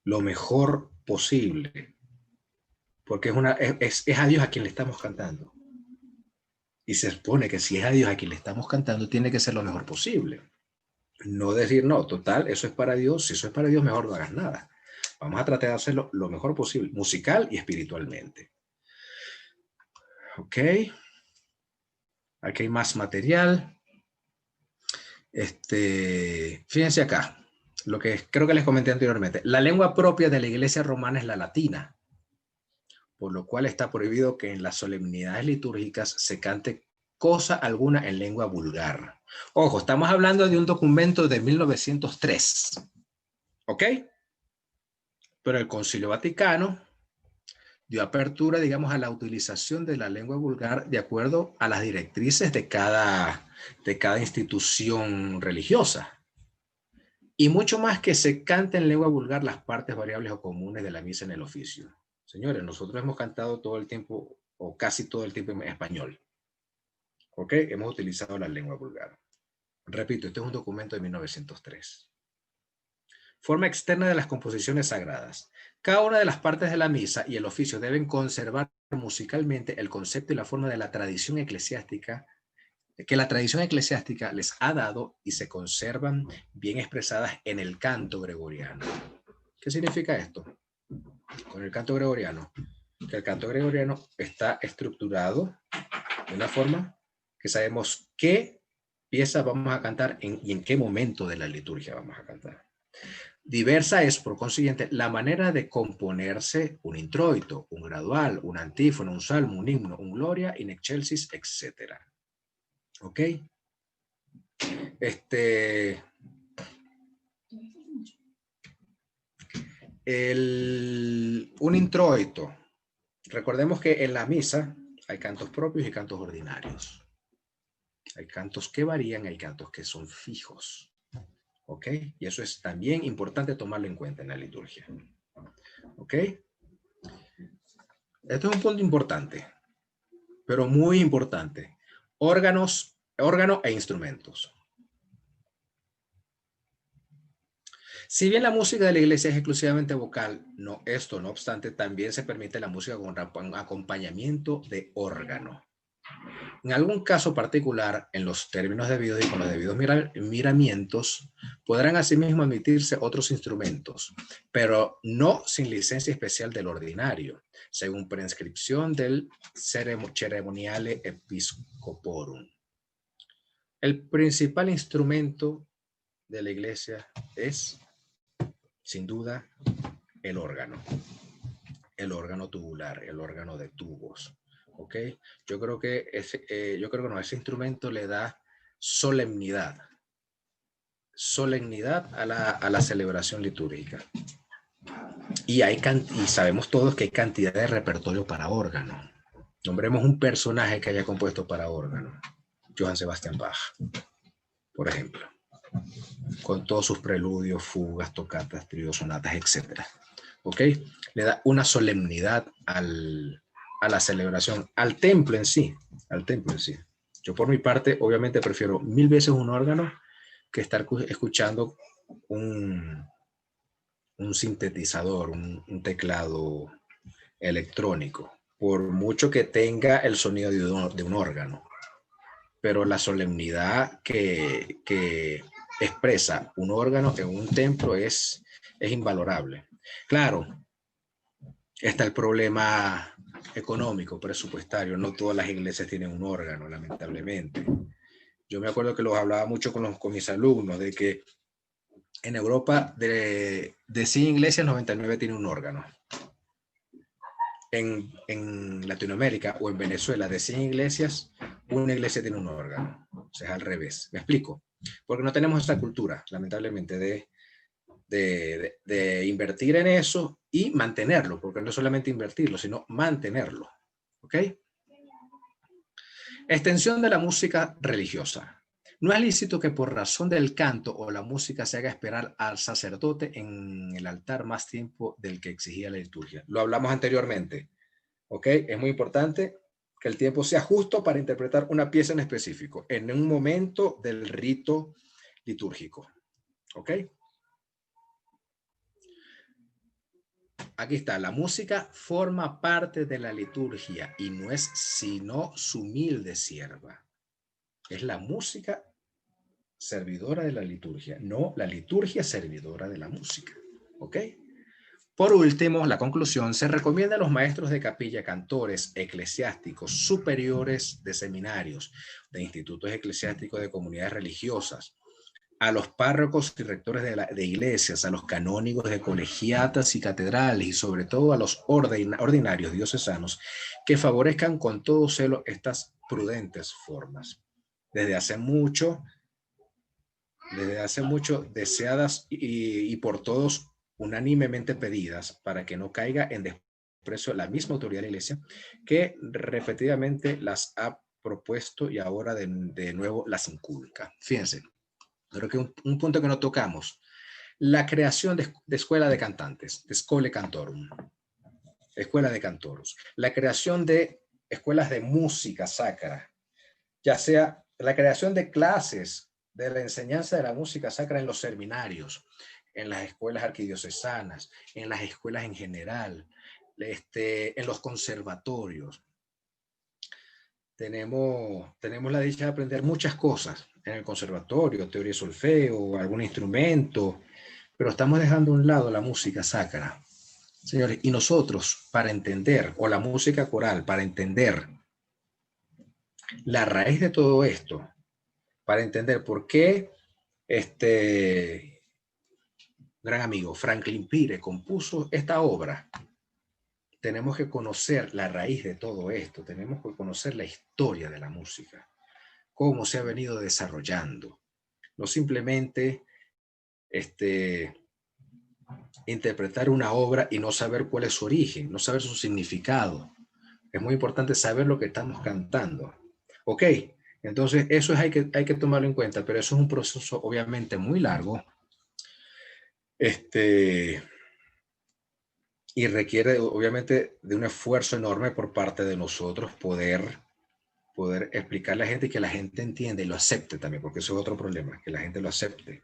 Lo mejor posible, porque es a Dios a quien le estamos cantando, y se supone que si es a Dios a quien le estamos cantando tiene que ser lo mejor posible, no decir no, total, eso es para Dios, si eso es para Dios mejor no hagas nada, vamos a tratar de hacerlo lo mejor posible, musical y espiritualmente. Ok, aquí hay más material. Fíjense acá, lo que creo que les comenté anteriormente. La lengua propia de la iglesia romana es la latina, por lo cual está prohibido que en las solemnidades litúrgicas se cante cosa alguna en lengua vulgar. Ojo, estamos hablando de un documento de 1903, ¿ok? Pero el Concilio Vaticano dio apertura, digamos, a la utilización de la lengua vulgar de acuerdo a las directrices de cada institución religiosa. Y mucho más que se cante en lengua vulgar las partes variables o comunes de la misa en el oficio. Señores, nosotros hemos cantado todo el tiempo, o casi todo el tiempo en español. ¿Ok? Hemos utilizado la lengua vulgar. Repito, este es un documento de 1903. Forma externa de las composiciones sagradas. Cada una de las partes de la misa y el oficio deben conservar musicalmente el concepto y la forma de la tradición eclesiástica, que la tradición eclesiástica les ha dado y se conservan bien expresadas en el canto gregoriano. ¿Qué significa esto? Con el canto gregoriano, que el canto gregoriano está estructurado de una forma que sabemos qué pieza vamos a cantar y en qué momento de la liturgia vamos a cantar. Diversa es, por consiguiente, la manera de componerse un introito, un gradual, un antífono, un salmo, un himno, un gloria, in excelsis, etc. ¿Ok? Un introito. Recordemos que en la misa hay cantos propios y cantos ordinarios. Hay cantos que varían, hay cantos que son fijos. ¿Ok? Y eso es también importante tomarlo en cuenta en la liturgia. ¿Ok? Esto es un punto importante, pero muy importante. Órgano e instrumentos. Si bien la música de la iglesia es exclusivamente vocal, no obstante, también se permite la música con acompañamiento de órgano. En algún caso particular, en los términos debidos y con los debidos miramientos, podrán asimismo admitirse otros instrumentos, pero no sin licencia especial del ordinario, según prescripción del Ceremoniale Episcoporum. El principal instrumento de la iglesia es, sin duda, el órgano tubular, el órgano de tubos. ¿Ok? Yo creo que ese instrumento le da solemnidad a la celebración litúrgica. Y sabemos todos que hay cantidad de repertorio para órgano. Nombremos un personaje que haya compuesto para órgano. Johann Sebastian Bach, por ejemplo, con todos sus preludios, fugas, tocatas, tríos, sonatas, etc. ¿Ok? Le da una solemnidad a la celebración, al templo en sí. Yo por mi parte, obviamente, prefiero 1000 veces un órgano que estar escuchando un sintetizador, un teclado electrónico, por mucho que tenga el sonido de un órgano. Pero la solemnidad que expresa un órgano en un templo es invalorable. Claro, está el problema económico, presupuestario. No todas las iglesias tienen un órgano, lamentablemente. Yo me acuerdo que los hablaba mucho con mis alumnos, de que en Europa de 100 iglesias, 99 tienen un órgano. En Latinoamérica o en Venezuela, de 100 iglesias, una iglesia tiene un órgano. O sea, es al revés. ¿Me explico? Porque no tenemos esa cultura, lamentablemente, de invertir en eso y mantenerlo, porque no es solamente invertirlo, sino mantenerlo. ¿Ok? Extensión de la música religiosa. No es lícito que por razón del canto o la música se haga esperar al sacerdote en el altar más tiempo del que exigía la liturgia. Lo hablamos anteriormente. ¿Ok? Es muy importante que el tiempo sea justo para interpretar una pieza en específico, en un momento del rito litúrgico. ¿Ok? Aquí está, la música forma parte de la liturgia y no es sino su humilde sierva. Es la música servidora de la liturgia, no la liturgia servidora de la música. ¿Ok? Por último, la conclusión, se recomienda a los maestros de capilla, cantores, eclesiásticos, superiores de seminarios, de institutos eclesiásticos de comunidades religiosas, a los párrocos y rectores de iglesias, a los canónigos de colegiatas y catedrales y sobre todo a los ordinarios diocesanos que favorezcan con todo celo estas prudentes formas. Desde hace mucho deseadas y por todos unánimemente pedidas para que no caiga en desprecio la misma autoridad de la Iglesia que repetidamente las ha propuesto y ahora de nuevo las inculca. Fíjense, creo que un punto que no tocamos, la creación de escuela de cantantes, de Scholae Cantorum, escuela de cantoros, la creación de escuelas de música sacra, ya sea la creación de clases de la enseñanza de la música sacra en los seminarios, en las escuelas arquidiocesanas, en las escuelas en general, en los conservatorios. Tenemos la dicha de aprender muchas cosas en el conservatorio, teoría de solfeo, algún instrumento, pero estamos dejando a un lado la música sacra. Señores, y nosotros, para entender, o la música coral, para entender la raíz de todo esto, para entender por qué gran amigo, Franklin Pire, compuso esta obra, tenemos que conocer la raíz de todo esto, tenemos que conocer la historia de la música, cómo se ha venido desarrollando, no simplemente interpretar una obra y no saber cuál es su origen, no saber su significado. Es muy importante saber lo que estamos cantando. Ok, entonces eso hay que tomarlo en cuenta, pero eso es un proceso obviamente muy largo y requiere obviamente de un esfuerzo enorme por parte de nosotros poder explicarle a la gente y que la gente entienda y lo acepte también, porque eso es otro problema, que la gente lo acepte.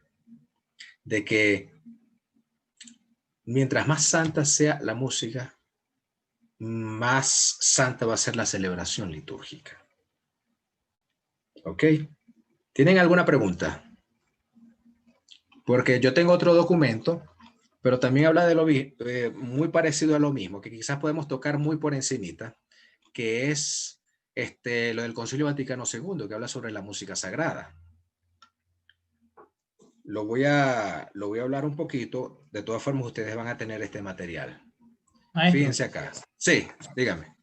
De que mientras más santa sea la música, más santa va a ser la celebración litúrgica. ¿Ok? ¿Tienen alguna pregunta? Porque yo tengo otro documento, pero también habla de muy parecido a lo mismo, que quizás podemos tocar muy por encimita, que es lo del Concilio Vaticano II, que habla sobre la música sagrada. Lo voy a hablar un poquito, de todas formas ustedes van a tener este material. Maestro, fíjense acá. Sí, dígame.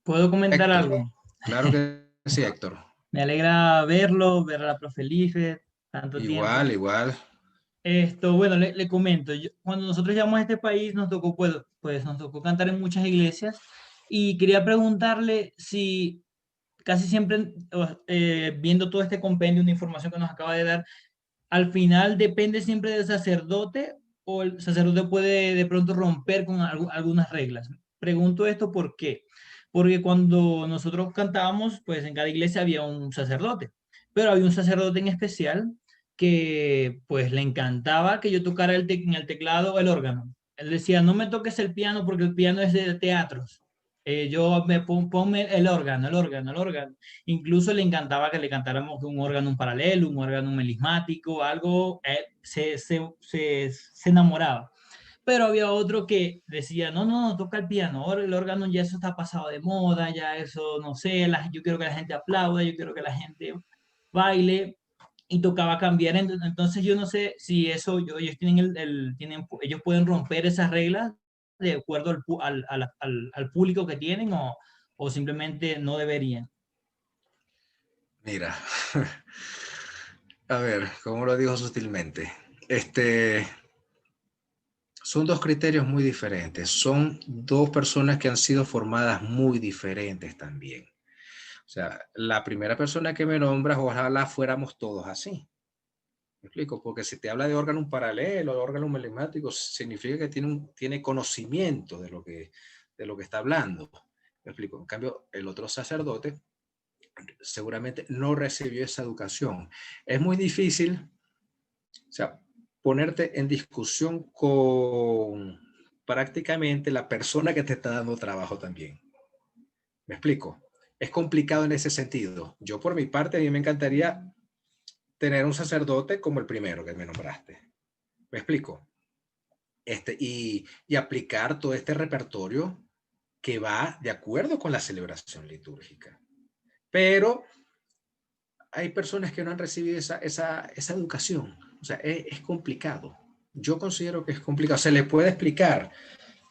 ¿puedo comentar Héctor. algo? Claro que sí, Héctor. Me alegra verlo, ver a la profe Life, tanto tiempo. Igual. Bueno, le comento, cuando nosotros llegamos a este país nos tocó, pues nos tocó cantar en muchas iglesias y quería preguntarle si casi siempre, viendo todo este compendio de información que nos acaba de dar, al final depende siempre del sacerdote o el sacerdote puede de pronto romper con algunas reglas. Pregunto esto ¿por qué? Porque cuando nosotros cantábamos, pues en cada iglesia había un sacerdote, pero había un sacerdote en especial que pues le encantaba que yo tocara en el teclado el órgano. Él decía, no me toques el piano porque el piano es de teatros. Ponme el órgano, el órgano, el órgano. Incluso le encantaba que le cantáramos un órgano paralelo, un órgano melismático, algo, se enamoraba. Pero había otro que decía, no, toca el piano, ahora el órgano ya eso está pasado de moda, ya eso, no sé, yo quiero que la gente aplauda, yo quiero que la gente baile, y tocaba cambiar. Entonces yo no sé si eso, ellos ellos pueden romper esas reglas de acuerdo al público que tienen o simplemente no deberían. Mira, a ver, ¿cómo lo digo sutilmente? Son dos criterios muy diferentes. Son dos personas que han sido formadas muy diferentes también. O sea, la primera persona que me nombras, ojalá fuéramos todos así. ¿Me explico? Porque si te habla de órgano paralelo, de órgano melismático, significa que tiene conocimiento de lo que está hablando. ¿Me explico? En cambio, el otro sacerdote seguramente no recibió esa educación. Es muy difícil, o sea, ponerte en discusión con prácticamente la persona que te está dando trabajo también. ¿Me explico? Es complicado en ese sentido. Yo por mi parte, a mí me encantaría tener un sacerdote como el primero que me nombraste. ¿Me explico? Y aplicar todo este repertorio que va de acuerdo con la celebración litúrgica. Pero hay personas que no han recibido esa educación. O sea, es complicado. Yo considero que es complicado. Se le puede explicar,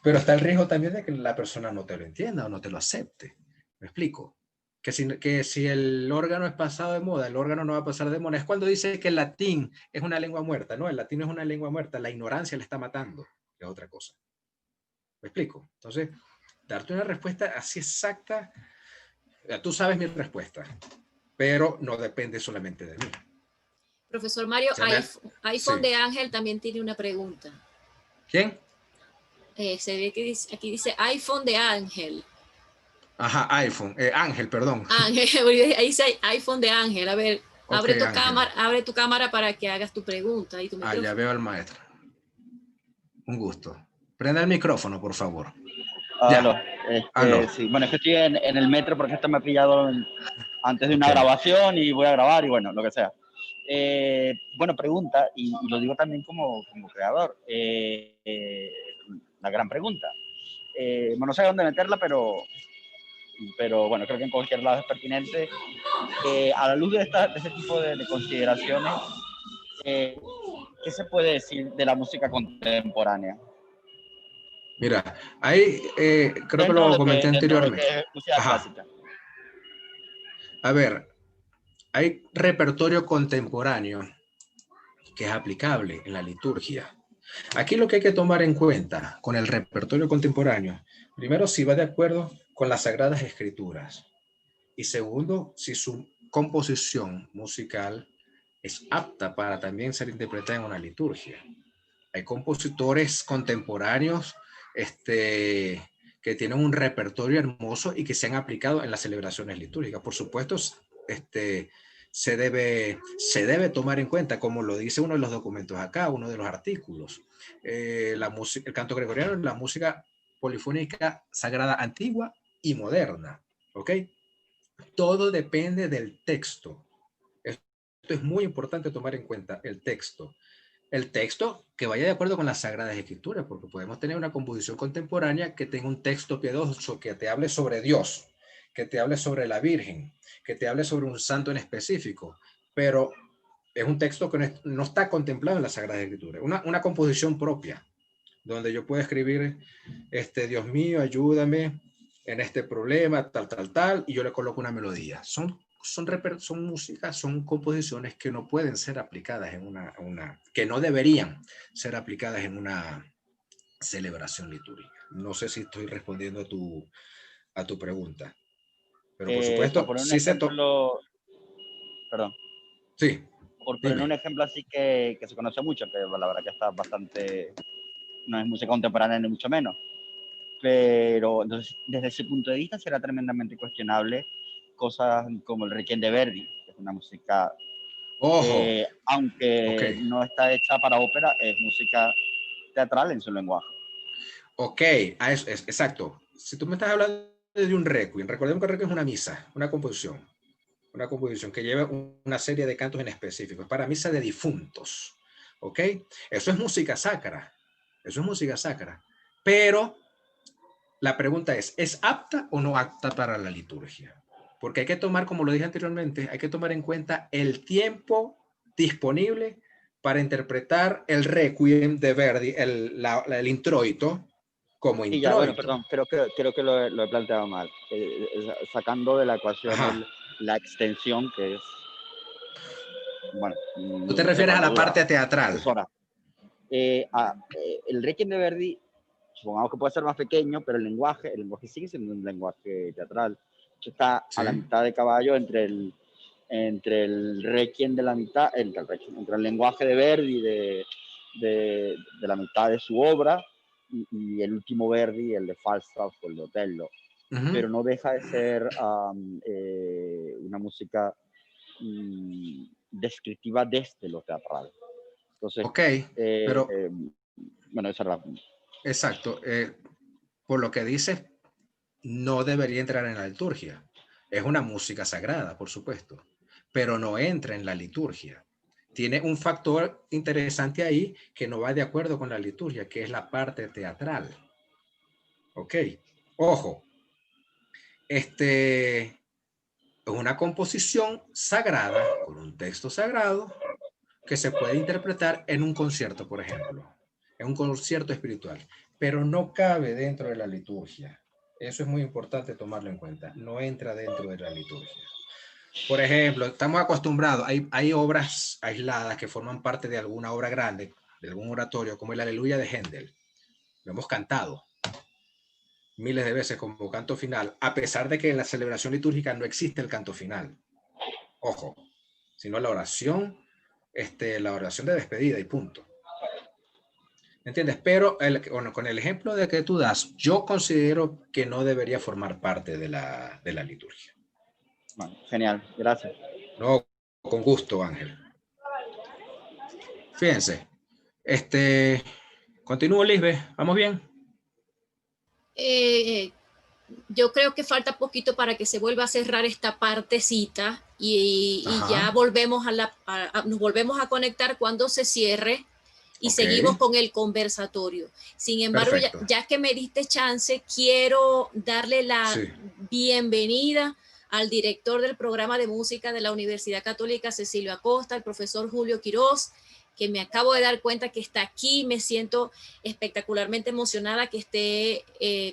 pero está el riesgo también de que la persona no te lo entienda o no te lo acepte. ¿Me explico? Que si el órgano es pasado de moda, el órgano no va a pasar de moda. Es cuando dice que el latín es una lengua muerta. No, el latín es una lengua muerta. La ignorancia le está matando. Es otra cosa. ¿Me explico? Entonces, darte una respuesta así exacta, tú sabes mi respuesta, pero no depende solamente de mí. Profesor Mario, iPhone sí. de Ángel también tiene una pregunta. ¿Quién? Se ve que aquí dice iPhone de Ángel. Ajá, iPhone. Ángel, perdón. Ángel, ahí dice iPhone de Ángel. A ver, okay, abre tu cámara para que hagas tu pregunta. Y tu micrófono. Ya veo al maestro. Un gusto. Prenda el micrófono, por favor. Aló. Aló. Sí. Bueno, es que estoy en el metro porque esto me ha pillado antes de una grabación y voy a grabar y bueno, lo que sea. Bueno, pregunta, y lo digo también como creador, la gran pregunta. No sé dónde meterla, pero bueno, creo que en cualquier lado es pertinente. A la luz de este tipo de consideraciones, ¿qué ¿qué se puede decir de la música contemporánea? Mira, ahí creo que Dentro de lo lo comenté dentro de lo anteriormente. que es música Ajá. clásica. A ver, hay repertorio contemporáneo que es aplicable en la liturgia. Aquí lo que hay que tomar en cuenta con el repertorio contemporáneo, primero, si va de acuerdo con las Sagradas Escrituras y segundo, si su composición musical es apta para también ser interpretada en una liturgia. Hay compositores contemporáneos que tienen un repertorio hermoso y que se han aplicado en las celebraciones litúrgicas. Por supuesto, se debe tomar en cuenta, como lo dice uno de los documentos acá, uno de los artículos, el canto gregoriano, la música polifónica sagrada antigua y moderna, ¿ok? Todo depende del texto. Esto es muy importante tomar en cuenta, el texto. El texto que vaya de acuerdo con las Sagradas Escrituras, porque podemos tener una composición contemporánea que tenga un texto piadoso que te hable sobre Dios, que te hable sobre la Virgen, que te hable sobre un santo en específico, pero es un texto que no está contemplado en las Sagradas Escrituras. Una composición propia, donde yo puedo escribir, Dios mío, ayúdame en este problema, tal, y yo le coloco una melodía. Son músicas, son composiciones que no pueden ser aplicadas en que no deberían ser aplicadas en una celebración litúrgica. No sé si estoy respondiendo a tu pregunta, pero por Por supuesto, poner un sí ejemplo, perdón, sí, por poner un dime. ejemplo así que se conoce mucho, que la verdad que está bastante, no es música contemporánea ni mucho menos, pero entonces desde ese punto de vista será tremendamente cuestionable cosas como el Requiem de Verdi, que es una música Ojo, que, ok, aunque no está hecha para ópera, es música teatral en su lenguaje. ok, exacto. Si tú me estás hablando de un requiem, recordemos que el requiem es una composición que lleva una serie de cantos en específico, es para misa de difuntos, ¿ok? Eso es música sacra, pero la pregunta ¿es apta o no apta para la liturgia? Porque hay que tomar, como lo dije anteriormente, hay que tomar en cuenta el tiempo disponible para interpretar el requiem de Verdi, el introito, como Y ya, bueno, introito. perdón, creo que lo he planteado mal. Sacando de la ecuación Ajá. la extensión, que es, bueno, ¿Tú te no sé refieres a cuánto la dura, parte teatral? 2 horas. El Requiem de Verdi, supongamos que puede ser más pequeño, pero el lenguaje sigue siendo un lenguaje teatral. Está a la Sí. mitad de caballo entre el Requiem de la mitad, entre el lenguaje de Verdi de la mitad de su obra y el último Verdi, el de Falstaff o el de Otello. Pero no deja de ser una música descriptiva desde lo teatral. Entonces, Ok, pero bueno, esa era exacto. Por lo que dices, no debería entrar en la liturgia. Es una música sagrada, por supuesto, pero no entra en la liturgia. Tiene un factor interesante ahí que no va de acuerdo con la liturgia, que es la parte teatral. Ok, ojo, es una composición sagrada con un texto sagrado que se puede interpretar en un concierto, por ejemplo, en un concierto espiritual, pero no cabe dentro de la liturgia. Eso es muy importante tomarlo en cuenta. No entra dentro de la liturgia. Por ejemplo, estamos acostumbrados, hay obras aisladas que forman parte de alguna obra grande, de algún oratorio, como el Aleluya de Händel. Lo hemos cantado miles de veces como canto final, a pesar de que en la celebración litúrgica no existe el canto final. Ojo, sino la oración de despedida y punto. ¿Entiendes? Pero bueno, con el ejemplo de que tú das, yo considero que no debería formar parte de la liturgia. bueno, genial, gracias. No, con gusto, Ángel. Fíjense, continúo, Lisbeth, ¿vamos bien? Yo creo que falta poquito para que se vuelva a cerrar esta partecita y ya volvemos nos volvemos a conectar cuando se cierre y seguimos con el conversatorio. Sin embargo, ya que me diste chance, quiero darle la bienvenida al director del programa de música de la Universidad Católica Cecilio Acosta, el profesor Julio Quiroz, que me acabo de dar cuenta que está aquí. Me siento espectacularmente emocionada que esté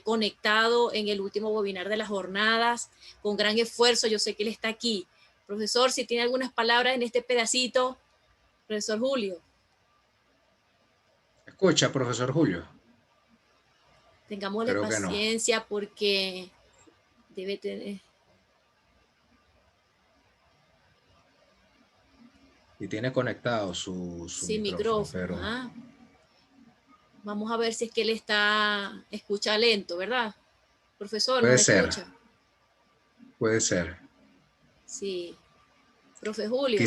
conectado en el último webinar de las jornadas, con gran esfuerzo. Yo sé que él está aquí. Profesor, si tiene algunas palabras en este pedacito, profesor Julio. Escucha, profesor Julio. Tengámosle Creo que no. paciencia porque debe tener... Y tiene conectado su Sí, micrófono, micrófono. pero... Vamos a ver si es que él escucha lento, ¿verdad? Profesor, Puede ¿nos ser. escucha? Puede ser. Sí. Profe Julio.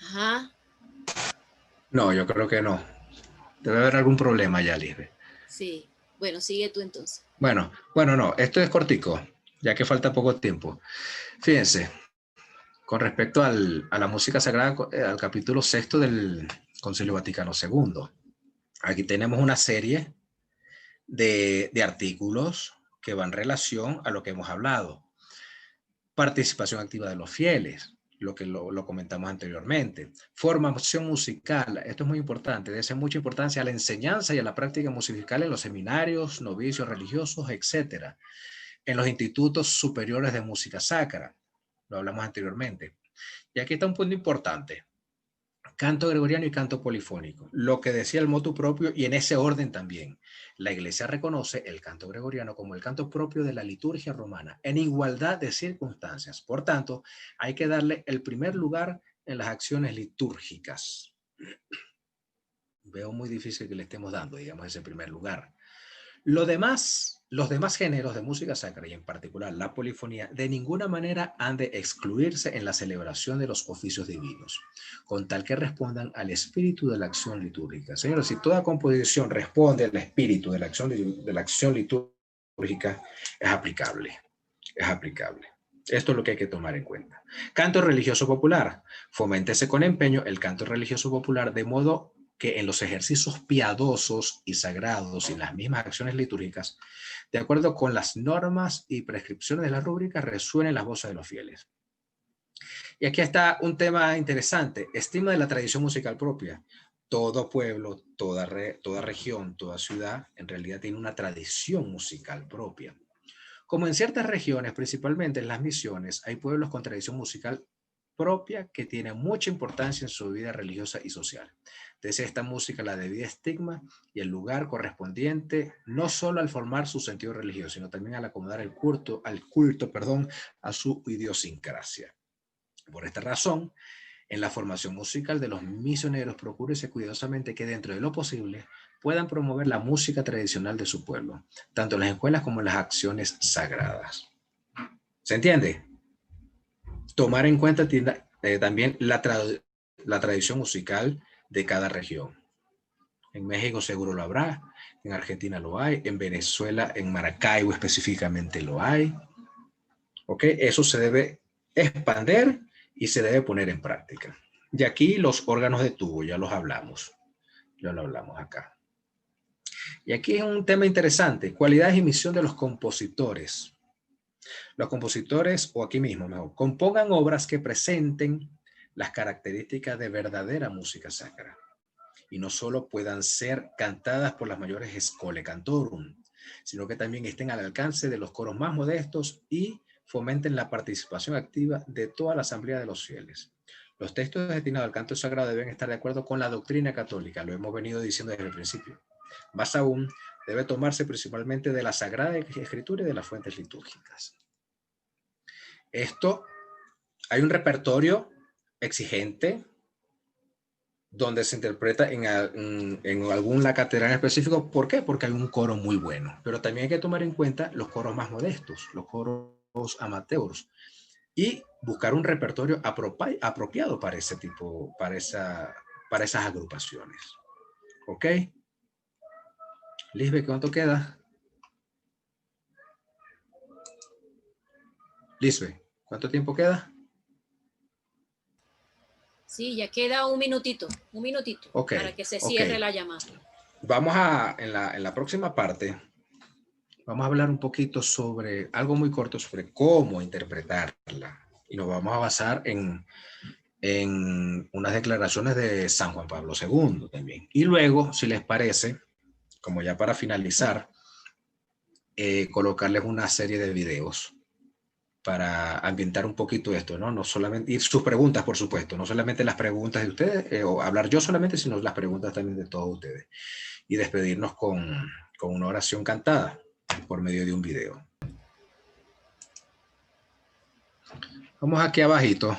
Ajá. No, yo creo que no. Debe haber algún problema ya, Lisbeth. Sí. Bueno, sigue tú entonces. Bueno, no, esto es cortico, ya que falta poco tiempo. Fíjense, con respecto a la música sagrada, al capítulo 6 del Concilio Vaticano II. Aquí tenemos una serie de artículos que van en relación a lo que hemos hablado. Participación activa de los fieles, lo que lo comentamos anteriormente. Formación musical, esto es muy importante, debe ser mucha importancia a la enseñanza y a la práctica musical en los seminarios, novicios religiosos, etc. En los institutos superiores de música sacra, lo hablamos anteriormente. Y aquí está un punto importante. Canto gregoriano y canto polifónico, lo que decía el motu propio, y en ese orden también. La Iglesia reconoce el canto gregoriano como el canto propio de la liturgia romana, en igualdad de circunstancias. Por tanto, hay que darle el primer lugar en las acciones litúrgicas. Veo muy difícil que le estemos dando, digamos, ese primer lugar. Los demás géneros de música sacra, y en particular la polifonía, de ninguna manera han de excluirse en la celebración de los oficios divinos, con tal que respondan al espíritu de la acción litúrgica. Señores, si toda composición responde al espíritu de la acción litúrgica, es aplicable. Es aplicable. Esto es lo que hay que tomar en cuenta. Canto religioso popular. Foméntese con empeño el canto religioso popular, de modo que en los ejercicios piadosos y sagrados y en las mismas acciones litúrgicas, de acuerdo con las normas y prescripciones de la rúbrica, resuenen las voces de los fieles. Y aquí está un tema interesante: estima de la tradición musical propia. Todo pueblo, toda región, toda ciudad, en realidad tiene una tradición musical propia. Como en ciertas regiones, principalmente en las misiones, hay pueblos con tradición musical propia que tiene mucha importancia en su vida religiosa y social. Desde esta música la debida estigma y el lugar correspondiente, no solo al formar su sentido religioso, sino también al acomodar el culto, a su idiosincrasia. Por esta razón, en la formación musical de los misioneros, procúrese cuidadosamente que dentro de lo posible puedan promover la música tradicional de su pueblo, tanto en las escuelas como en las acciones sagradas. ¿Se entiende? Tomar en cuenta también la tradición musical de cada región. En México seguro lo habrá, en Argentina lo hay, en Venezuela, en Maracaibo específicamente lo hay. ¿Ok? Eso se debe expandir y se debe poner en práctica. Y aquí los órganos de tubo, ya los hablamos. Ya lo hablamos acá. Y aquí es un tema interesante: cualidades y misión de los compositores. Los compositores, o aquí mismo mejor, compongan obras que presenten las características de verdadera música sacra y no solo puedan ser cantadas por las mayores scholae cantorum, sino que también estén al alcance de los coros más modestos y fomenten la participación activa de toda la asamblea de los fieles. Los textos destinados al canto sagrado deben estar de acuerdo con la doctrina católica, lo hemos venido diciendo desde el principio. Más aún, debe tomarse principalmente de la Sagrada Escritura y de las fuentes litúrgicas. Esto, hay un repertorio exigente donde se interpreta en alguna catedral en específico. ¿Por qué? Porque hay un coro muy bueno. Pero también hay que tomar en cuenta los coros más modestos, los coros amateurs, y buscar un repertorio apropiado para ese tipo, para esas agrupaciones. ¿Ok? Lisbeth, ¿cuánto queda? Lisbeth, ¿cuánto tiempo queda? Sí, ya queda un minutito, Okay, para que se cierre la llamada. Vamos en la próxima parte, vamos a hablar un poquito sobre algo muy corto sobre cómo interpretarla. Y nos vamos a basar en unas declaraciones de San Juan Pablo II también. Y luego, si les parece, como ya para finalizar, colocarles una serie de videos para ambientar un poquito esto, ¿no? No solamente, y sus preguntas, por supuesto, no solamente las preguntas de ustedes, o hablar yo solamente, sino las preguntas también de todos ustedes. Y despedirnos con una oración cantada por medio de un video. Vamos aquí abajito.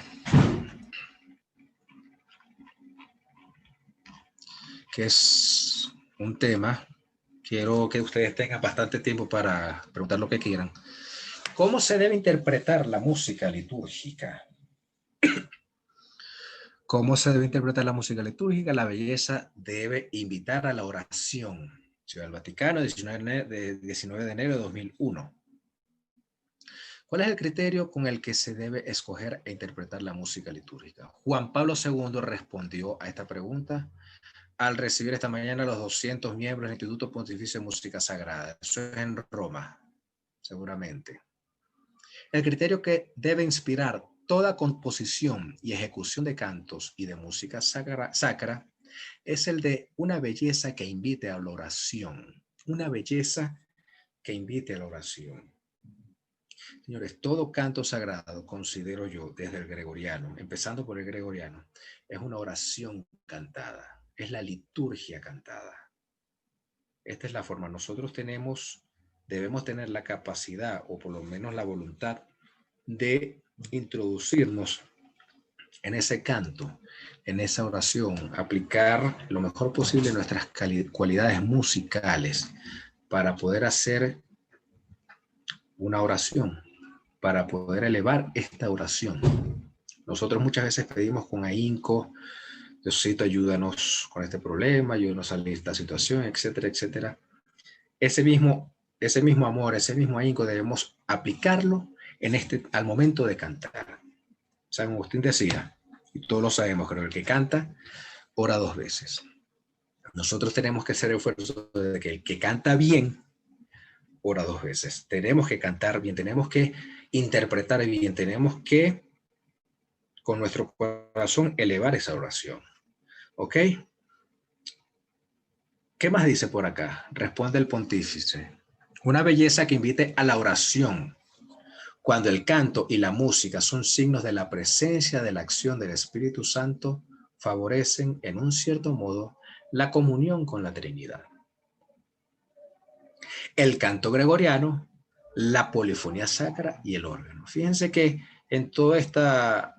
Que es un tema, quiero que ustedes tengan bastante tiempo para preguntar lo que quieran. ¿Cómo se debe interpretar la música litúrgica? ¿Cómo se debe interpretar la música litúrgica? La belleza debe invitar a la oración. Ciudad del Vaticano, 19 de enero de 2001. ¿Cuál es el criterio con el que se debe escoger e interpretar la música litúrgica? Juan Pablo II respondió a esta pregunta al recibir esta mañana a los 200 miembros del Instituto Pontificio de Música Sagrada. Eso es en Roma, seguramente. El criterio que debe inspirar toda composición y ejecución de cantos y de música sacra es el de una belleza que invite a la oración. Una belleza que invite a la oración. Señores, todo canto sagrado, considero yo, desde el gregoriano, empezando por el gregoriano, es una oración cantada. Es la liturgia cantada. Esta es la forma. Nosotros debemos tener la capacidad, o por lo menos la voluntad, de introducirnos en ese canto, en esa oración, aplicar lo mejor posible nuestras cualidades musicales para poder hacer una oración, para poder elevar esta oración. Nosotros muchas veces pedimos con ahínco, Diosito, ayúdanos con este problema, ayúdanos a salir de esta situación, etcétera, etcétera. Ese mismo amor, ese mismo ahínco debemos aplicarlo al momento de cantar. San Agustín decía, y todos lo sabemos, creo, el que canta, ora 2 veces. Nosotros tenemos que hacer el esfuerzo de que el que canta bien, ora 2 veces. Tenemos que cantar bien, tenemos que interpretar bien, tenemos que, con nuestro corazón, elevar esa oración. ¿Ok? ¿Qué más dice por acá? Responde el pontífice. Una belleza que invite a la oración. Cuando el canto y la música son signos de la presencia de la acción del Espíritu Santo, favorecen, en un cierto modo, la comunión con la Trinidad. El canto gregoriano, la polifonía sacra y el órgano. Fíjense que en toda esta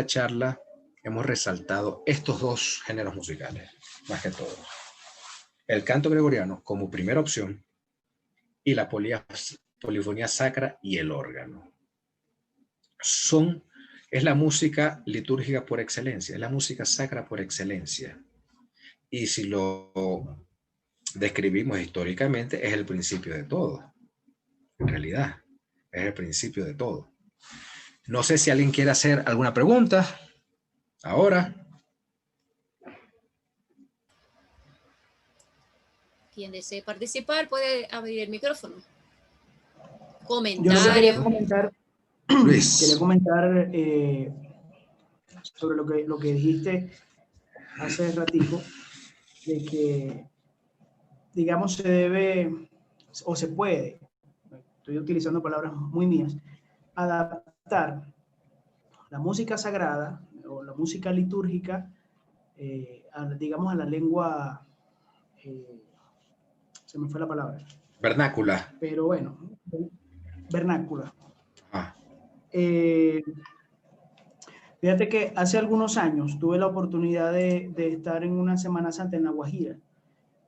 charla hemos resaltado estos 2 géneros musicales, más que todos. El canto gregoriano como primera opción y la polifonía sacra y el órgano. Es la música litúrgica por excelencia, es la música sacra por excelencia. Y si lo describimos históricamente, es el principio de todo. En realidad, es el principio de todo. No sé si alguien quiere hacer alguna pregunta ahora. Quien desee participar puede abrir el micrófono. Yo lo que quería comentar, Luis. sobre lo que dijiste hace ratico, de que, digamos, se debe o se puede, estoy utilizando palabras muy mías, adaptar la música sagrada o la música litúrgica, digamos, a la lengua, se me fue la palabra. Vernácula. Pero bueno, vernácula. Ah. Fíjate que hace algunos años tuve la oportunidad de estar en una Semana Santa en La Guajira,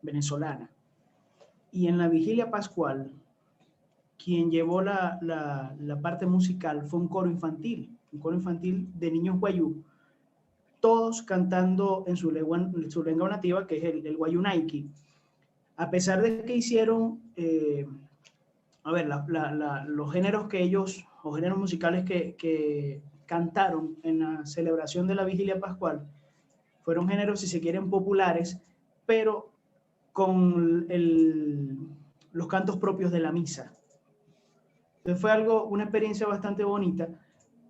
venezolana. Y en la vigilia pascual, quien llevó la parte musical fue un coro infantil de niños guayú, todos cantando en su lengua nativa, que es el guayunaiki. A pesar de que hicieron, los géneros que ellos, o géneros musicales que cantaron en la celebración de la vigilia pascual, fueron géneros, si se quieren, populares, pero con los cantos propios de la misa. Entonces fue una experiencia bastante bonita,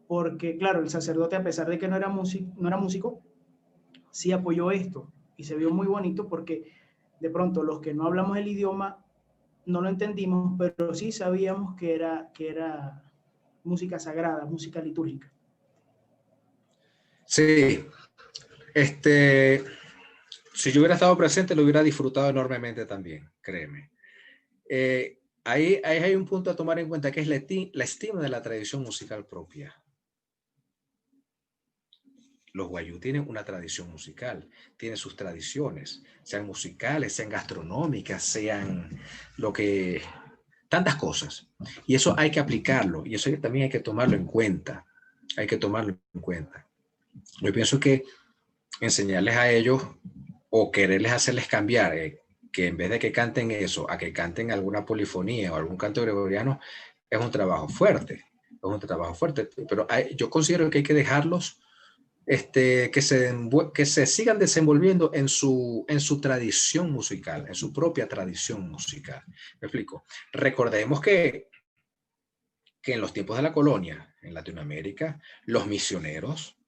porque claro, el sacerdote, a pesar de que no era músico, sí apoyó esto, y se vio muy bonito porque de pronto los que no hablamos el idioma no lo entendimos, pero sí sabíamos que era música sagrada, música litúrgica. Sí, si yo hubiera estado presente, lo hubiera disfrutado enormemente también, créeme. Ahí hay un punto a tomar en cuenta, que es la estima de la tradición musical propia. Los guayú tienen una tradición musical, tienen sus tradiciones, sean musicales, sean gastronómicas, sean tantas cosas. Y eso hay que aplicarlo, y eso también hay que tomarlo en cuenta. Hay que tomarlo en cuenta. Yo pienso que enseñarles a ellos o quererles hacerles cambiar, que en vez de que canten eso, a que canten alguna polifonía o algún canto gregoriano, es un trabajo fuerte. Es un trabajo fuerte. Pero yo considero que hay que dejarlos que se sigan desenvolviendo en su tradición musical, en su propia tradición musical. ¿Me explico? Recordemos que en los tiempos de la colonia en Latinoamérica, los misioneros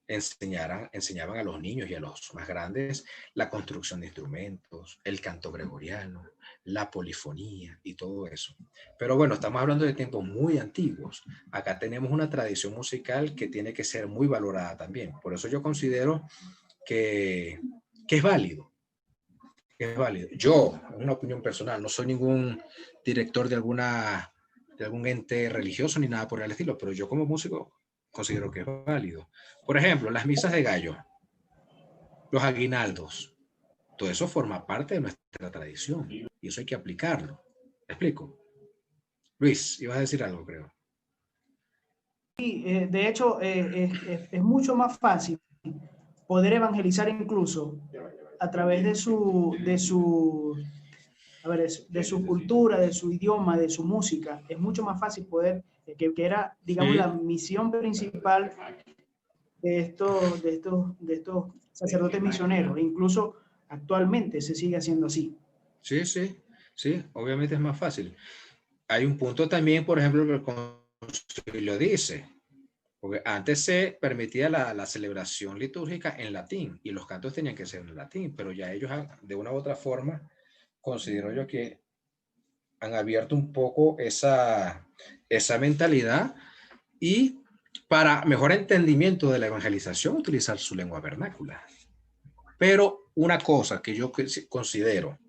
enseñaban a los niños y a los más grandes la construcción de instrumentos, el canto gregoriano, la polifonía y todo eso. Pero bueno, estamos hablando de tiempos muy antiguos. Acá tenemos una tradición musical que tiene que ser muy valorada también. Por eso yo considero que es válido. Es válido. Yo, en una opinión personal, no soy ningún director de algún ente religioso ni nada por el estilo, pero yo como músico considero que es válido. Por ejemplo, las misas de gallo, los aguinaldos, todo eso forma parte de nuestra tradición y eso hay que aplicarlo. ¿Me explico? Luis, ibas a decir algo, creo. Sí, de hecho, es mucho más fácil poder evangelizar incluso a través de su cultura, de su idioma, de su música. Es mucho más fácil poder, que era, digamos, Sí. la misión principal de estos sacerdotes misioneros. E incluso actualmente se sigue haciendo así. Sí, obviamente es más fácil. Hay un punto también, por ejemplo, que el concilio dice, porque antes se permitía la celebración litúrgica en latín y los cantos tenían que ser en latín, pero ya ellos de una u otra forma, considero yo que han abierto un poco esa mentalidad y para mejor entendimiento de la evangelización utilizar su lengua vernácula. Pero una cosa que yo considero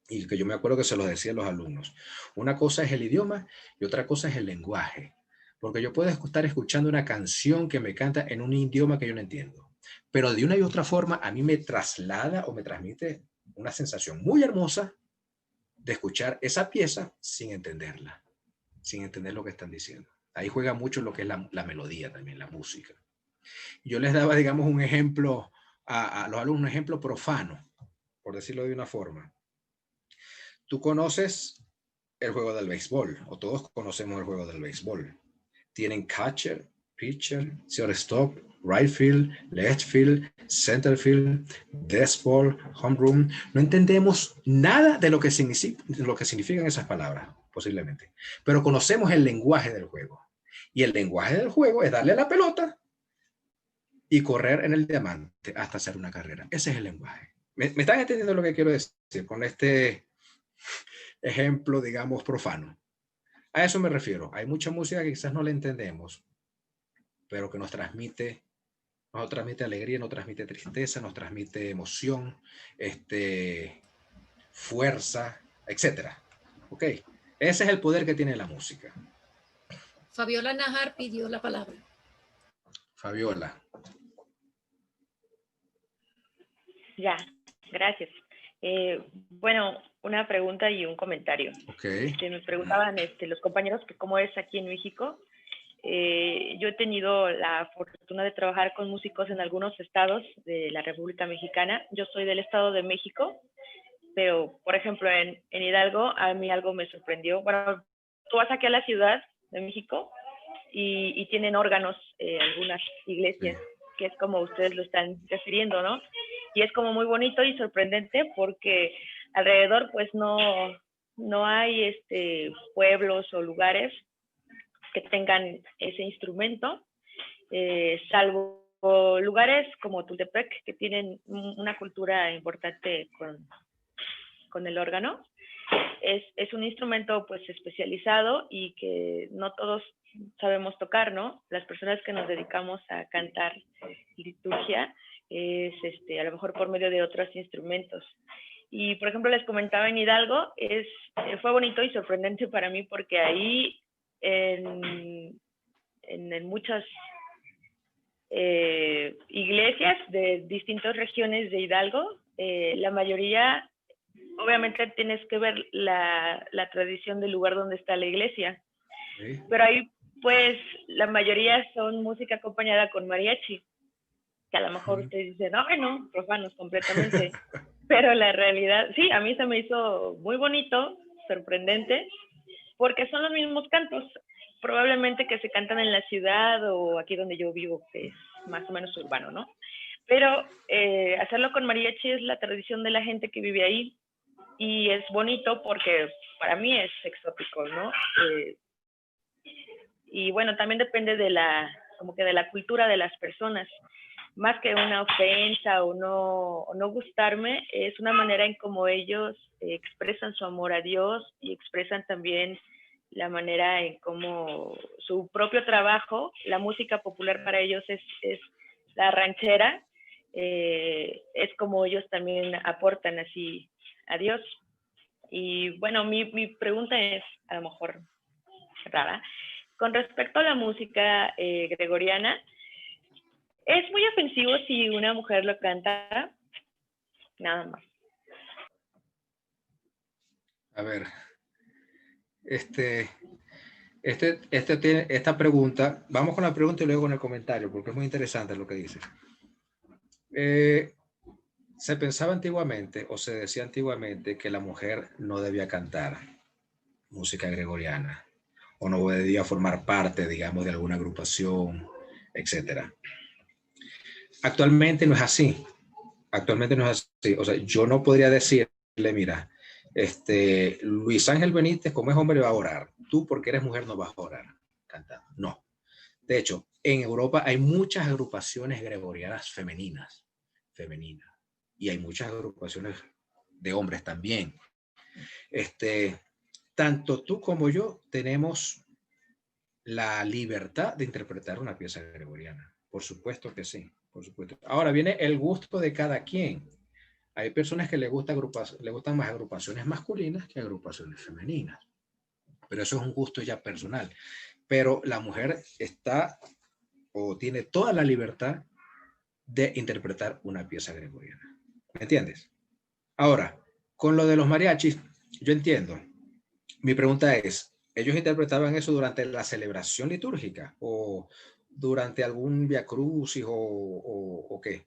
y que yo me acuerdo que se lo decía a los alumnos, una cosa es el idioma y otra cosa es el lenguaje. Porque yo puedo estar escuchando una canción que me canta en un idioma que yo no entiendo, pero de una y otra forma a mí me traslada o me transmite una sensación muy hermosa de escuchar esa pieza sin entenderla, sin entender lo que están diciendo. Ahí juega mucho lo que es la melodía también, la música. Yo les daba, digamos, un ejemplo a los alumnos, un ejemplo profano, por decirlo de una forma. Tú conoces el juego del béisbol, o todos conocemos el juego del béisbol. Tienen catcher, pitcher, shortstop, right field, left field, center field, death ball, home run. No entendemos nada de lo que significan esas palabras, posiblemente. Pero conocemos el lenguaje del juego. Y el lenguaje del juego es darle a la pelota y correr en el diamante hasta hacer una carrera. Ese es el lenguaje. ¿Me están entendiendo lo que quiero decir con este ejemplo, digamos, profano? A eso me refiero. Hay mucha música que quizás no la entendemos, pero que nos transmite alegría, nos transmite tristeza, nos transmite emoción, fuerza, etcétera. ¿Ok? Ese es el poder que tiene la música. Fabiola Najar pidió la palabra. Fabiola. Ya, gracias. Bueno, una pregunta y un comentario. Okay. Me preguntaban los compañeros que cómo es aquí en México. Yo he tenido la fortuna de trabajar con músicos en algunos estados de la República Mexicana. Yo soy del Estado de México, pero, por ejemplo, en Hidalgo, a mí algo me sorprendió. Bueno, tú vas aquí a la Ciudad de México y tienen órganos, algunas iglesias, que es como ustedes lo están refiriendo, ¿no? Y es como muy bonito y sorprendente porque alrededor pues no No hay pueblos o lugares que tengan ese instrumento, salvo lugares como Tultepec, que tienen una cultura importante con el órgano. Es un instrumento pues especializado y que no todos sabemos tocar, ¿no? Las personas que nos dedicamos a cantar liturgia es a lo mejor por medio de otros instrumentos. Y por ejemplo les comentaba en Hidalgo, fue bonito y sorprendente para mí porque ahí en muchas iglesias de distintas regiones de Hidalgo, la mayoría, obviamente tienes que ver la tradición del lugar donde está la iglesia, sí. Pero ahí pues la mayoría son música acompañada con mariachi, que a lo mejor ustedes dicen, no, profanos completamente, pero la realidad, sí, a mí se me hizo muy bonito, sorprendente, porque son los mismos cantos, probablemente que se cantan en la ciudad o aquí donde yo vivo, que es más o menos urbano, ¿no? Pero hacerlo con mariachi es la tradición de la gente que vive ahí y es bonito porque para mí es exótico, ¿no? Y bueno, también depende de la cultura de las personas. Más que una ofensa o no gustarme, es una manera en cómo ellos expresan su amor a Dios y expresan también la manera en cómo su propio trabajo, la música popular para ellos es la ranchera, es como ellos también aportan así a Dios. Y bueno, mi pregunta es a lo mejor rara. Con respecto a la música gregoriana, ¿es muy ofensivo si una mujer lo canta? Nada más. A ver, esta pregunta, vamos con la pregunta y luego con el comentario, porque es muy interesante lo que dice. Se pensaba antiguamente, o se decía antiguamente, que la mujer no debía cantar música gregoriana, o no debía formar parte, digamos, de alguna agrupación, etc. Actualmente no es así. Actualmente no es así. O sea, yo no podría decirle, mira, Luis Ángel Benítez, como es hombre, va a orar. Tú, porque eres mujer, no vas a orar cantando. No. De hecho, en Europa hay muchas agrupaciones gregorianas femeninas. Y hay muchas agrupaciones de hombres también. Tanto tú como yo tenemos la libertad de interpretar una pieza gregoriana. Por supuesto que sí, por supuesto. Ahora viene el gusto de cada quien. Hay personas que le gustan más agrupaciones masculinas que agrupaciones femeninas. Pero eso es un gusto ya personal. Pero la mujer está o tiene toda la libertad de interpretar una pieza gregoriana. ¿Me entiendes? Ahora, con lo de los mariachis, yo entiendo. Mi pregunta es, ¿ellos interpretaban eso durante la celebración litúrgica o durante algún Via Crucis o qué?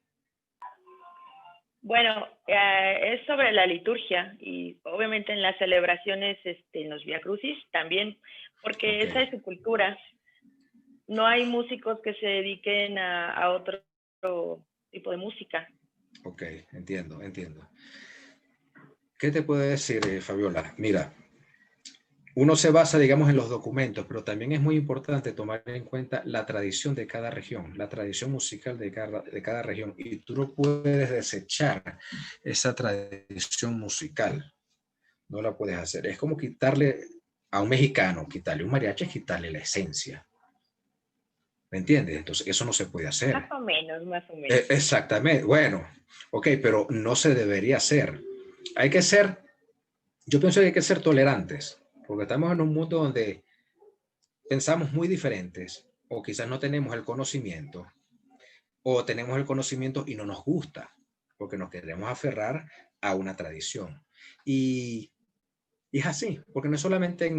Bueno, es sobre la liturgia y obviamente en las celebraciones, en los Via Crucis también, porque esa es su cultura. No hay músicos que se dediquen a otro tipo de música. Ok, entiendo. ¿Qué te puedo decir, Fabiola? Mira, uno se basa, digamos, en los documentos, pero también es muy importante tomar en cuenta la tradición de cada región, la tradición musical de cada región. Y tú no puedes desechar esa tradición musical. No la puedes hacer. Es como quitarle a un mexicano, quitarle un mariachi, es quitarle la esencia. ¿Me entiendes? Entonces, eso no se puede hacer. Más o menos. Exactamente. Bueno, ok, pero no se debería hacer. Yo pienso que hay que ser tolerantes, porque estamos en un mundo donde pensamos muy diferentes, o quizás no tenemos el conocimiento, o tenemos el conocimiento y no nos gusta, porque nos queremos aferrar a una tradición. Y es así, porque no es solamente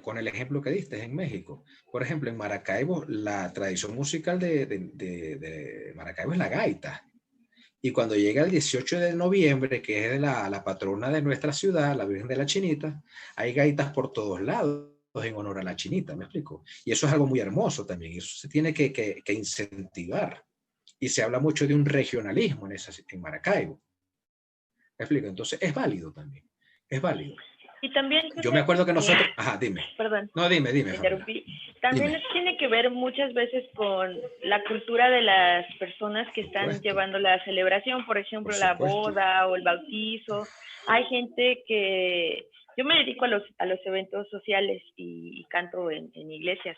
con el ejemplo que diste, en México. Por ejemplo, en Maracaibo, la tradición musical de Maracaibo es la gaita. Y cuando llega el 18 de noviembre, que es la patrona de nuestra ciudad, la Virgen de la Chinita, hay gaitas por todos lados en honor a la Chinita, ¿me explico? Y eso es algo muy hermoso también, y eso se tiene que incentivar. Y se habla mucho de un regionalismo en Maracaibo. ¿Me explico? Entonces es válido también. Es válido. Y también Yo me acuerdo que nosotros... Ajá, dime. Perdón. No, dime, Me interrumpí. También Dime. tiene que ver muchas veces con la cultura de las personas que están llevando la celebración, por ejemplo, la boda o el bautizo. Hay gente que... Yo me dedico a los eventos sociales y canto en iglesias,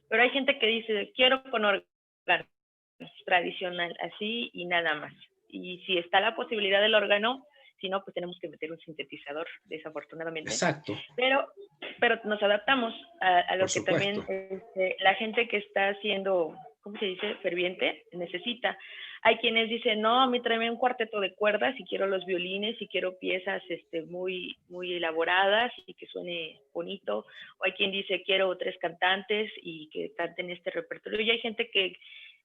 pero hay gente que dice, quiero con órgano tradicional, así y nada más. Y si está la posibilidad del órgano, si no, pues tenemos que meter un sintetizador, desafortunadamente. Exacto. Pero nos adaptamos a lo que también la gente que está siendo, ¿cómo se dice?, ferviente, necesita. Hay quienes dicen, no, a mí tráeme un cuarteto de cuerdas y quiero los violines y quiero piezas muy, muy elaboradas y que suene bonito. O hay quien dice, quiero 3 cantantes y que canten este repertorio. Y hay gente que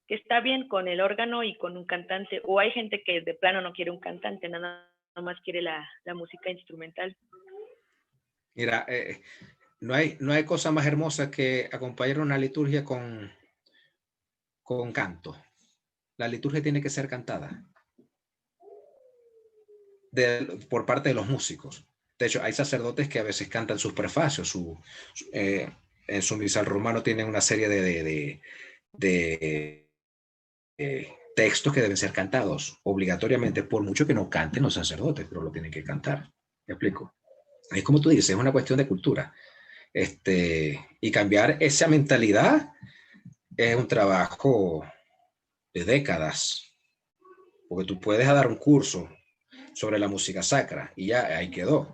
está bien con el órgano y con un cantante. O hay gente que de plano no quiere un cantante, nada más quiere la música instrumental. Mira, no hay cosa más hermosa que acompañar una liturgia con canto. La liturgia tiene que ser cantada por parte de los músicos. De hecho, hay sacerdotes que a veces cantan sus prefacios. En su misal romano tienen una serie de textos que deben ser cantados obligatoriamente, por mucho que no canten los sacerdotes, pero lo tienen que cantar. ¿Me explico? Es como tú dices, es una cuestión de cultura. Y cambiar esa mentalidad es un trabajo de décadas, porque tú puedes dar un curso sobre la música sacra y ya ahí quedó.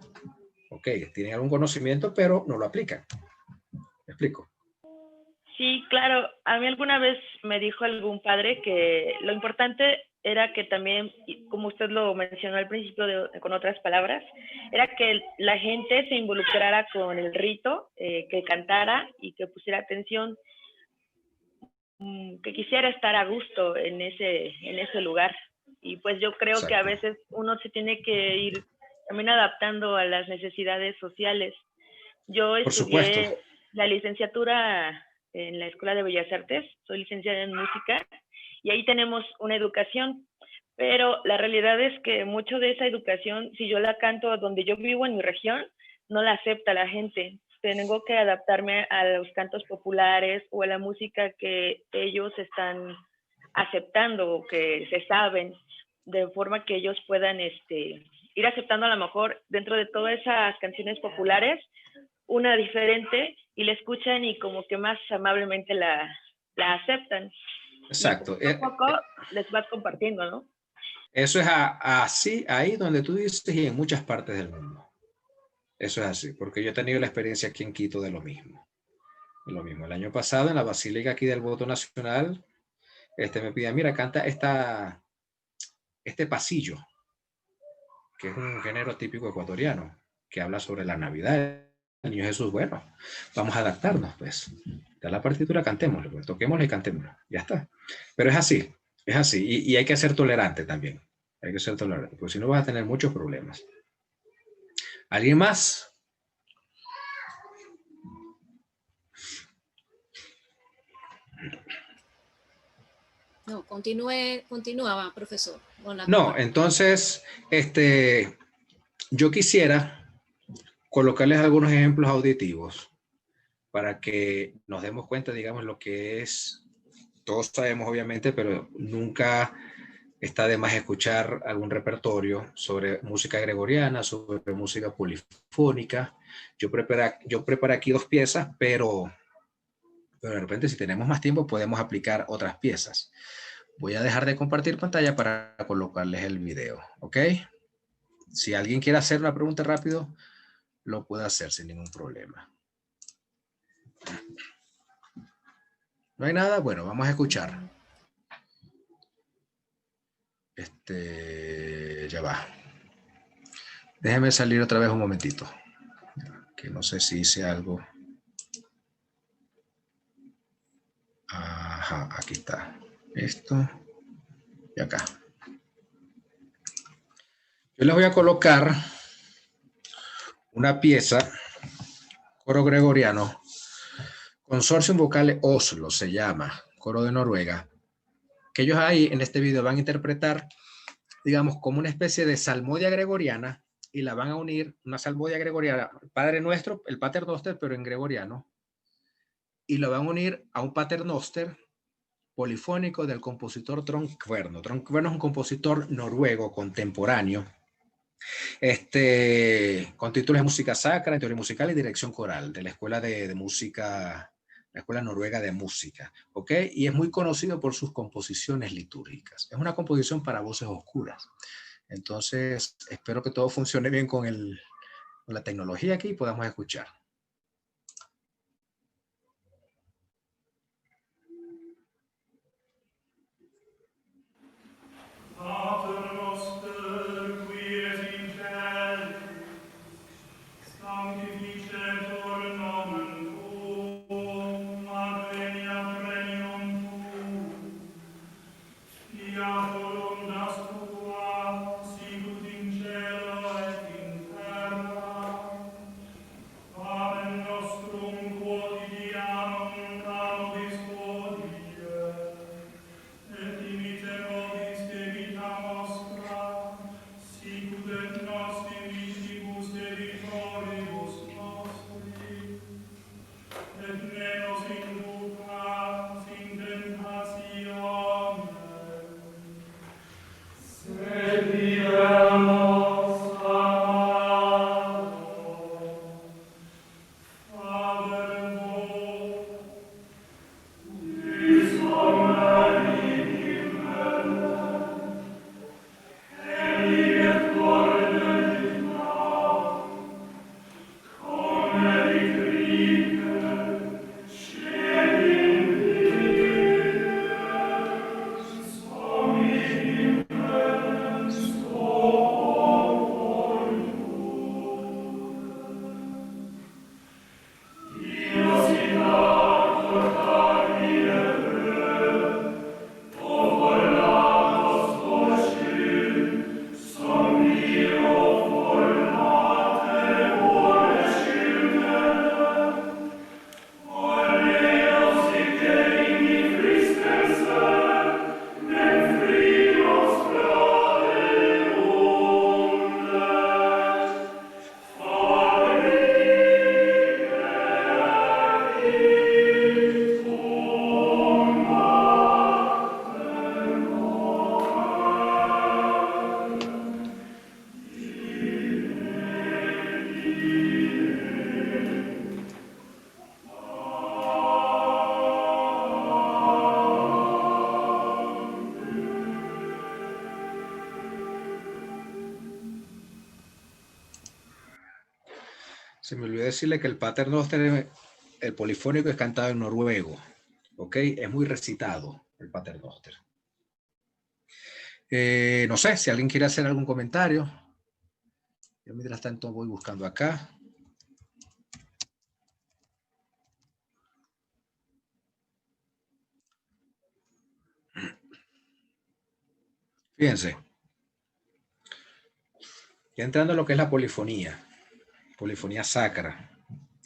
Ok, tienen algún conocimiento, pero no lo aplican. ¿Me explico? Sí, claro. A mí alguna vez me dijo algún padre que lo importante era que también, como usted lo mencionó al principio con otras palabras, era que la gente se involucrara con el rito, que cantara y que pusiera atención, que quisiera estar a gusto en ese lugar. Y pues yo creo Exacto. que a veces uno se tiene que ir también adaptando a las necesidades sociales. Yo estudié la licenciatura en la Escuela de Bellas Artes, soy licenciada en música y ahí tenemos una educación, pero la realidad es que mucho de esa educación, si yo la canto donde yo vivo en mi región, no la acepta la gente. Tengo que adaptarme a los cantos populares o a la música que ellos están aceptando o que se saben, de forma que ellos puedan ir aceptando a lo mejor dentro de todas esas canciones populares una diferente y la escuchan y como que más amablemente la aceptan. Exacto. Y poco a poco les vas compartiendo, ¿no? Eso es así, ahí donde tú dices y en muchas partes del mundo. Eso es así, porque yo he tenido la experiencia aquí en Quito de lo mismo. El año pasado en la Basílica aquí del Voto Nacional, me pide, mira, canta este pasillo, que es un género típico ecuatoriano, que habla sobre la Navidad, el Niño Jesús. Bueno, vamos a adaptarnos, pues. Da la partitura, cantémoslo, pues, toquémoslo y cantémoslo. Ya está. Pero es así, y hay que ser tolerante también. Hay que ser tolerante, porque si no vas a tener muchos problemas. ¿Alguien más? No, continúa, profesor. No, entonces, yo quisiera colocarles algunos ejemplos auditivos para que nos demos cuenta, digamos, lo que es, todos sabemos obviamente, pero nunca está de más escuchar algún repertorio sobre música gregoriana, sobre música polifónica. Yo preparé aquí 2 piezas, pero de repente si tenemos más tiempo podemos aplicar otras piezas. Voy a dejar de compartir pantalla para colocarles el video, ¿ok? Si alguien quiere hacer una pregunta rápido, lo puede hacer sin ningún problema. ¿No hay nada? Bueno, vamos a escuchar. Ya va. Déjeme salir otra vez un momentito. Que no sé si hice algo. Ajá, aquí está. Esto. Y acá. Yo les voy a colocar una pieza, coro gregoriano, Consortium Vocale Oslo se llama, coro de Noruega, que ellos ahí en este video van a interpretar, digamos, como una especie de salmodia gregoriana y la van a unir, una salmodia gregoriana, Padre Nuestro, el Pater Noster, pero en gregoriano, y lo van a unir a un Pater Noster polifónico del compositor Trond Kverno. Trond Kverno es un compositor noruego contemporáneo, con títulos de música sacra, en teoría musical y dirección coral, de la Escuela de Música, la Escuela Noruega de Música, ¿ok? Y es muy conocido por sus composiciones litúrgicas. Es una composición para voces oscuras. Entonces, espero que todo funcione bien con la tecnología aquí y podamos escuchar. Se me olvidó decirle que el Pater Noster, el polifónico, es cantado en noruego, ¿ok? Es muy recitado el Pater Noster. No sé si alguien quiere hacer algún comentario. Yo mientras tanto voy buscando acá. Fíjense. Ya entrando a lo que es la polifonía sacra.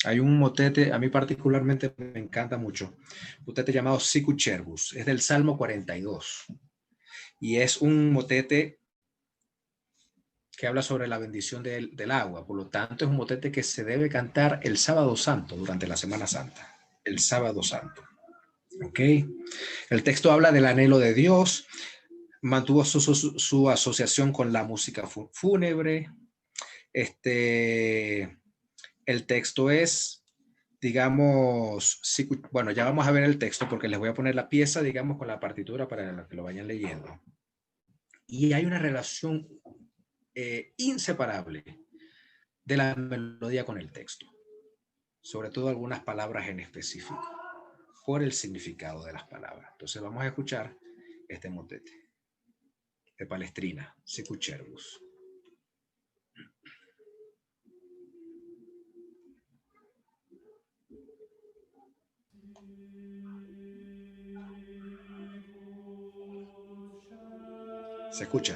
Hay un motete, a mí particularmente me encanta mucho, un motete llamado Sicut Cervus, es del Salmo 42. Y es un motete que habla sobre la bendición del agua. Por lo tanto, es un motete que se debe cantar el sábado santo, durante la Semana Santa. El sábado santo. ¿Ok? El texto habla del anhelo de Dios, mantuvo su asociación con la música fúnebre. El texto es, digamos, bueno, ya vamos a ver el texto porque les voy a poner la pieza, digamos, con la partitura para que lo vayan leyendo. Y hay una relación inseparable de la melodía con el texto, sobre todo algunas palabras en específico, por el significado de las palabras. Entonces vamos a escuchar este motete de Palestrina, Sicut Cervus. ¿Se escucha?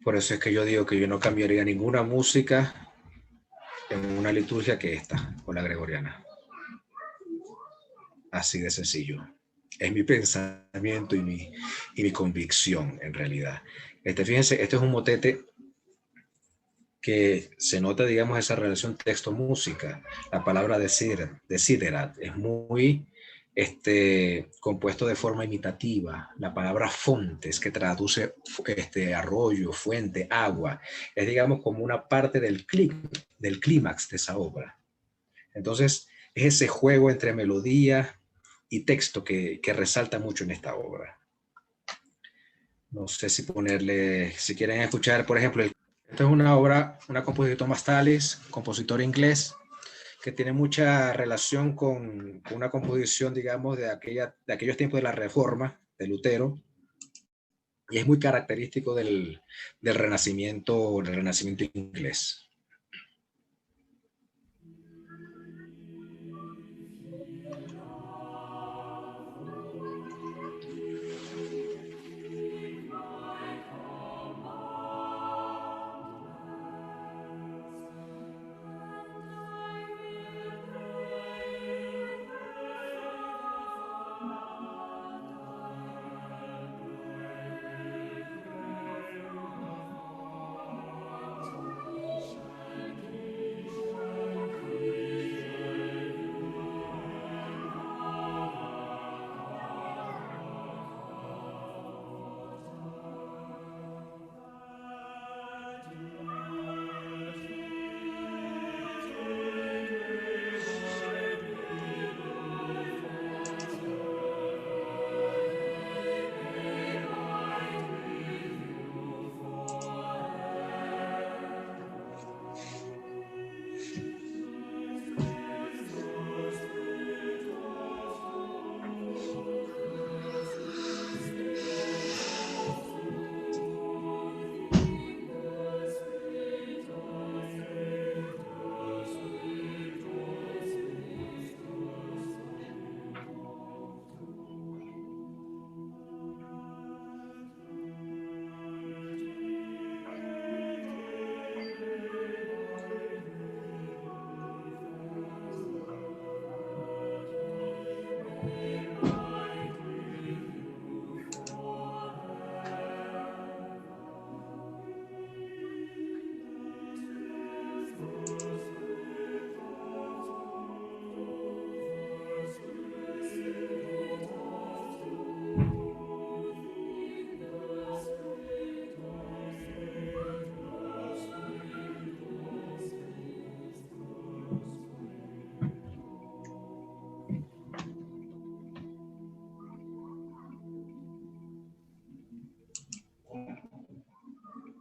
Por eso es que yo digo que yo no cambiaría ninguna música en una liturgia que esta, o la gregoriana. Así de sencillo. Es mi pensamiento y mi convicción, en realidad. Fíjense, este es un motete que se nota, digamos, esa relación texto-música. La palabra desiderat es muy compuesto de forma imitativa. La palabra fontes, que traduce arroyo, fuente, agua, es, digamos, como una parte del clímax de esa obra. Entonces, es ese juego entre melodía y texto que resalta mucho en esta obra. No sé si quieren escuchar, por ejemplo, esta es una obra, una composición de Thomas Tallis, compositor inglés, que tiene mucha relación con una composición, digamos, de aquellos tiempos de la Reforma, de Lutero, y es muy característico del Renacimiento inglés.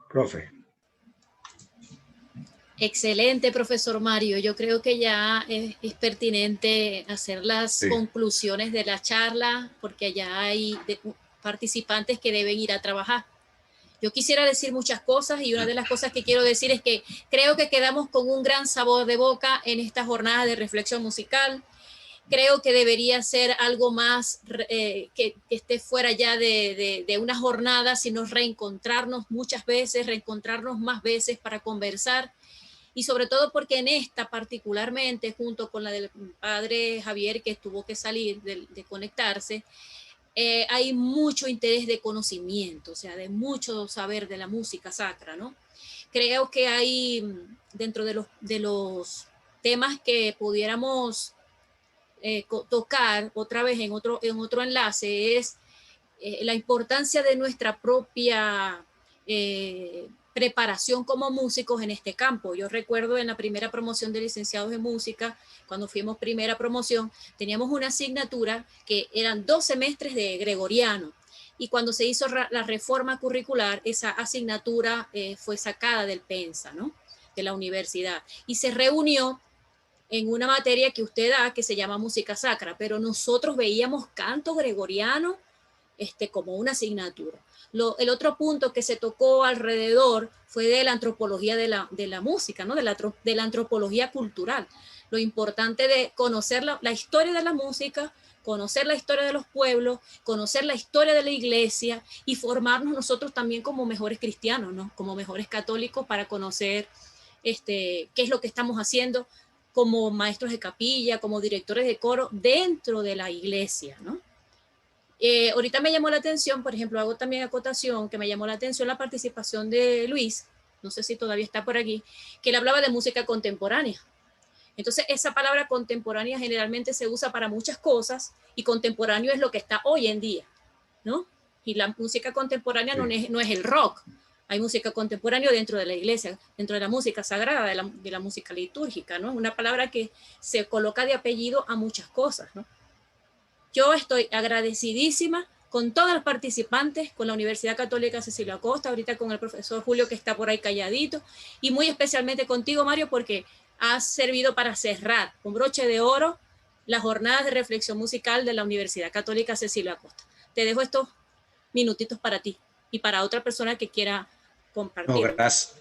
Profe. Excelente, profesor Mario. Yo creo que ya es pertinente hacer las conclusiones de la charla, porque ya hay participantes que deben ir a trabajar. Yo quisiera decir muchas cosas, y una de las cosas que quiero decir es que creo que quedamos con un gran sabor de boca en esta jornada de reflexión musical. Creo que debería ser algo más que esté fuera ya de una jornada, sino reencontrarnos muchas veces, reencontrarnos más veces para conversar, y sobre todo porque en esta particularmente, junto con la del padre Javier, que tuvo que salir de conectarse, hay mucho interés de conocimiento, o sea, de mucho saber de la música sacra, ¿no? Creo que hay, dentro de los temas que pudiéramos tocar otra vez en otro enlace, es la importancia de nuestra propia preparación como músicos en este campo. Yo recuerdo en la primera promoción de licenciados en música, cuando fuimos primera promoción, teníamos una asignatura que eran 2 semestres de gregoriano, y cuando se hizo la reforma curricular, esa asignatura fue sacada del PENSA, ¿no?, de la universidad, y se reunió en una materia que usted da que se llama música sacra, pero nosotros veíamos canto gregoriano como una asignatura. El otro punto que se tocó alrededor fue de la antropología de la música, ¿no?, de la antropología cultural. Lo importante de conocer la historia de la música conocer la historia de los pueblos, conocer la historia de la iglesia y formarnos nosotros también como mejores cristianos, ¿no? Como mejores católicos para conocer qué es lo que estamos haciendo como maestros de capilla, como directores de coro dentro de la iglesia, ¿no? Ahorita me llamó la atención, por ejemplo, hago también acotación, que me llamó la atención la participación de Luis, no sé si todavía está por aquí, que él hablaba de música contemporánea. Entonces, esa palabra contemporánea generalmente se usa para muchas cosas y contemporáneo es lo que está hoy en día, ¿no? Y la música contemporánea sí. no es el rock. Hay música contemporánea dentro de la iglesia, dentro de la música sagrada, de la música litúrgica, ¿no? Una palabra que se coloca de apellido a muchas cosas, ¿no? Yo estoy agradecidísima con todos los participantes, con la Universidad Católica Cecilio Acosta, ahorita con el profesor Julio que está por ahí calladito, y muy especialmente contigo, Mario, porque has servido para cerrar con broche de oro las jornadas de reflexión musical de la Universidad Católica Cecilio Acosta. Te dejo estos minutitos para ti y para otra persona que quiera compartir. No, gracias.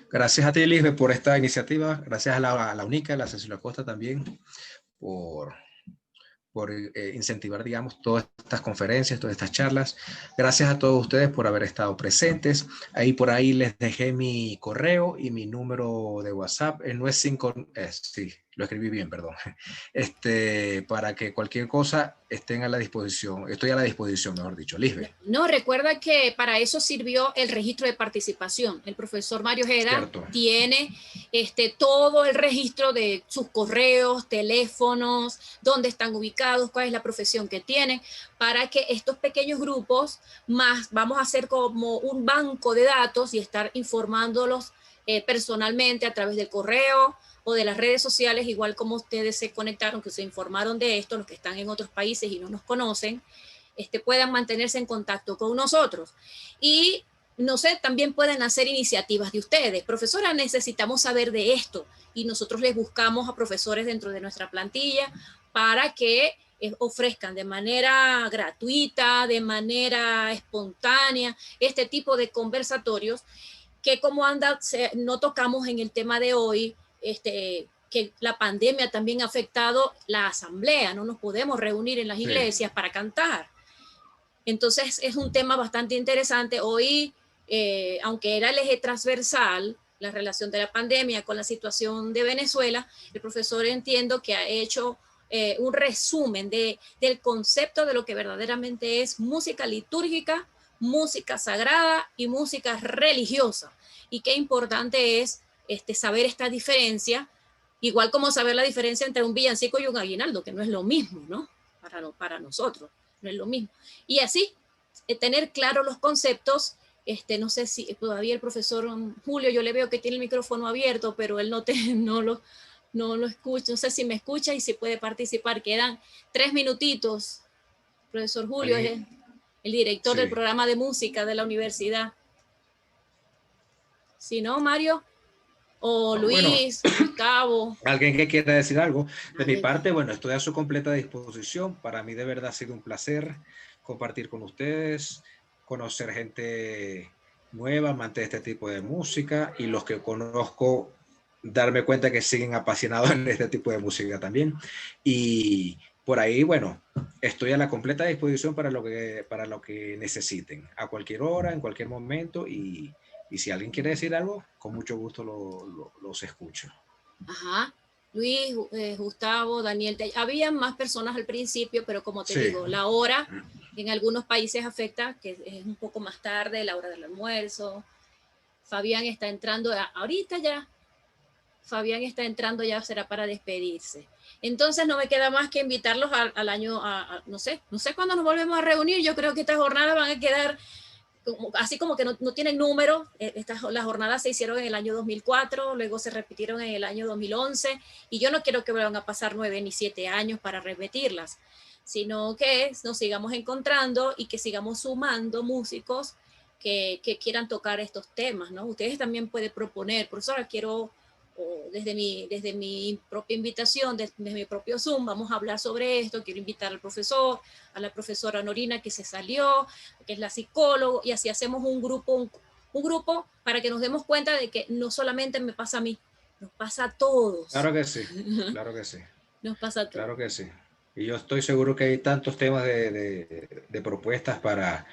Gracias a ti, Lisbeth, por esta iniciativa. Gracias a la UNICA, a la Cecilio Acosta también, por incentivar, digamos, todas estas conferencias, todas estas charlas. Gracias a todos ustedes por haber estado presentes. Ahí por ahí les dejé mi correo y mi número de WhatsApp. No es 5, sí, lo escribí bien, perdón. Para que cualquier cosa estén a la disposición. Estoy a la disposición, mejor dicho. Lisbeth. No, recuerda que para eso sirvió el registro de participación. El profesor Mario Ojeda tiene todo el registro de sus correos, teléfonos, dónde están ubicados, cuál es la profesión que tienen, para que estos pequeños grupos vamos a hacer como un banco de datos y estar informándolos personalmente a través del correo o de las redes sociales, igual como ustedes se conectaron, que se informaron de esto, los que están en otros países y no nos conocen, puedan mantenerse en contacto con nosotros. Y, no sé, también pueden hacer iniciativas de ustedes. Profesora, necesitamos saber de esto. Y nosotros les buscamos a profesores dentro de nuestra plantilla para que ofrezcan de manera gratuita, de manera espontánea, este tipo de conversatorios que como no tocamos en el tema de hoy, que la pandemia también ha afectado la asamblea, no nos podemos reunir en las iglesias para cantar. Entonces es un tema bastante interesante. Hoy, aunque era el eje transversal, la relación de la pandemia con la situación de Venezuela, el profesor entiendo que ha hecho un resumen del concepto de lo que verdaderamente es música litúrgica, música sagrada y música religiosa. Y qué importante es saber esta diferencia, igual como saber la diferencia entre un villancico y un aguinaldo, que no es lo mismo, ¿no? Para nosotros, no es lo mismo. Y así, tener claros los conceptos. No sé si todavía el profesor Julio, yo le veo que tiene el micrófono abierto, pero él no lo escucha, no sé si me escucha y si puede participar. Quedan 3 minutitos. Profesor Julio es el director del programa de música de la universidad. Si no, Mario, o Luis, bueno, Gustavo. ¿Alguien que quiera decir algo? De mi parte, bueno, estoy a su completa disposición. Para mí de verdad ha sido un placer compartir con ustedes, conocer gente nueva, amante de este tipo de música, y los que conozco, darme cuenta que siguen apasionados en este tipo de música también. Y por ahí, bueno, estoy a la completa disposición para lo que necesiten, a cualquier hora, en cualquier momento, y si alguien quiere decir algo, con mucho gusto los escucho. Ajá. Luis, Gustavo, Daniel, había más personas al principio, pero como te digo, la hora en algunos países afecta, que es un poco más tarde, la hora del almuerzo. Fabián está entrando ahorita ya. Fabián está entrando ya, será para despedirse. Entonces no me queda más que invitarlos al año, no sé cuándo nos volvemos a reunir. Yo creo que estas jornadas van a quedar así como que no tienen número. Las jornadas se hicieron en el año 2004, luego se repitieron en el año 2011, y yo no quiero que van a pasar 9 ni 7 años para repetirlas, sino que nos sigamos encontrando y que sigamos sumando músicos que quieran tocar estos temas, ¿no? Ustedes también pueden proponer. Profesora, quiero, desde mi propia invitación, desde mi propio Zoom, vamos a hablar sobre esto. Quiero invitar al profesor, a la profesora Norina, que se salió, que es la psicóloga, y así hacemos un grupo para que nos demos cuenta de que no solamente me pasa a mí, nos pasa a todos. Claro que sí, claro que sí. Nos pasa a todos. Claro que sí. Y yo estoy seguro que hay tantos temas de propuestas para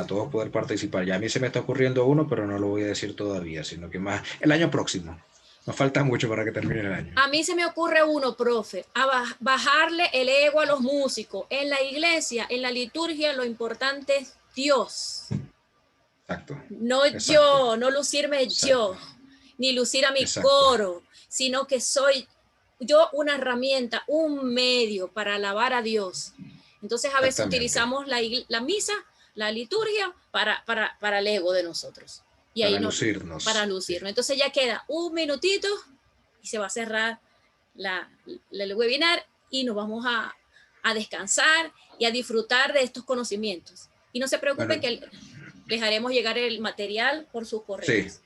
todos poder participar. Ya a mí se me está ocurriendo uno, pero no lo voy a decir todavía, sino que más el año próximo. Nos falta mucho para que termine el año. A mí se me ocurre uno, profe, bajarle el ego a los músicos. En la iglesia, en la liturgia, lo importante es Dios. Exacto. No Exacto. yo, no lucirme Exacto. yo, ni lucir a mi Exacto. coro, sino que soy yo una herramienta, un medio para alabar a Dios. Entonces a veces utilizamos la misa, la liturgia para el ego de nosotros. Y para ahí lucirnos. Para lucirnos. Entonces ya queda un minutito y se va a cerrar el webinar y nos vamos a descansar y a disfrutar de estos conocimientos. Y no se preocupen que les haremos llegar el material por sus correos. Sí.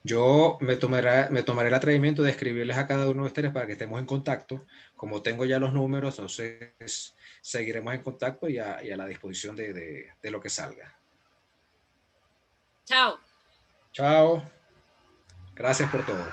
Yo me tomaré el atrevimiento de escribirles a cada uno de ustedes para que estemos en contacto. Como tengo ya los números, entonces seguiremos en contacto y a la disposición de lo que salga. Chao. Chao. Gracias por todo.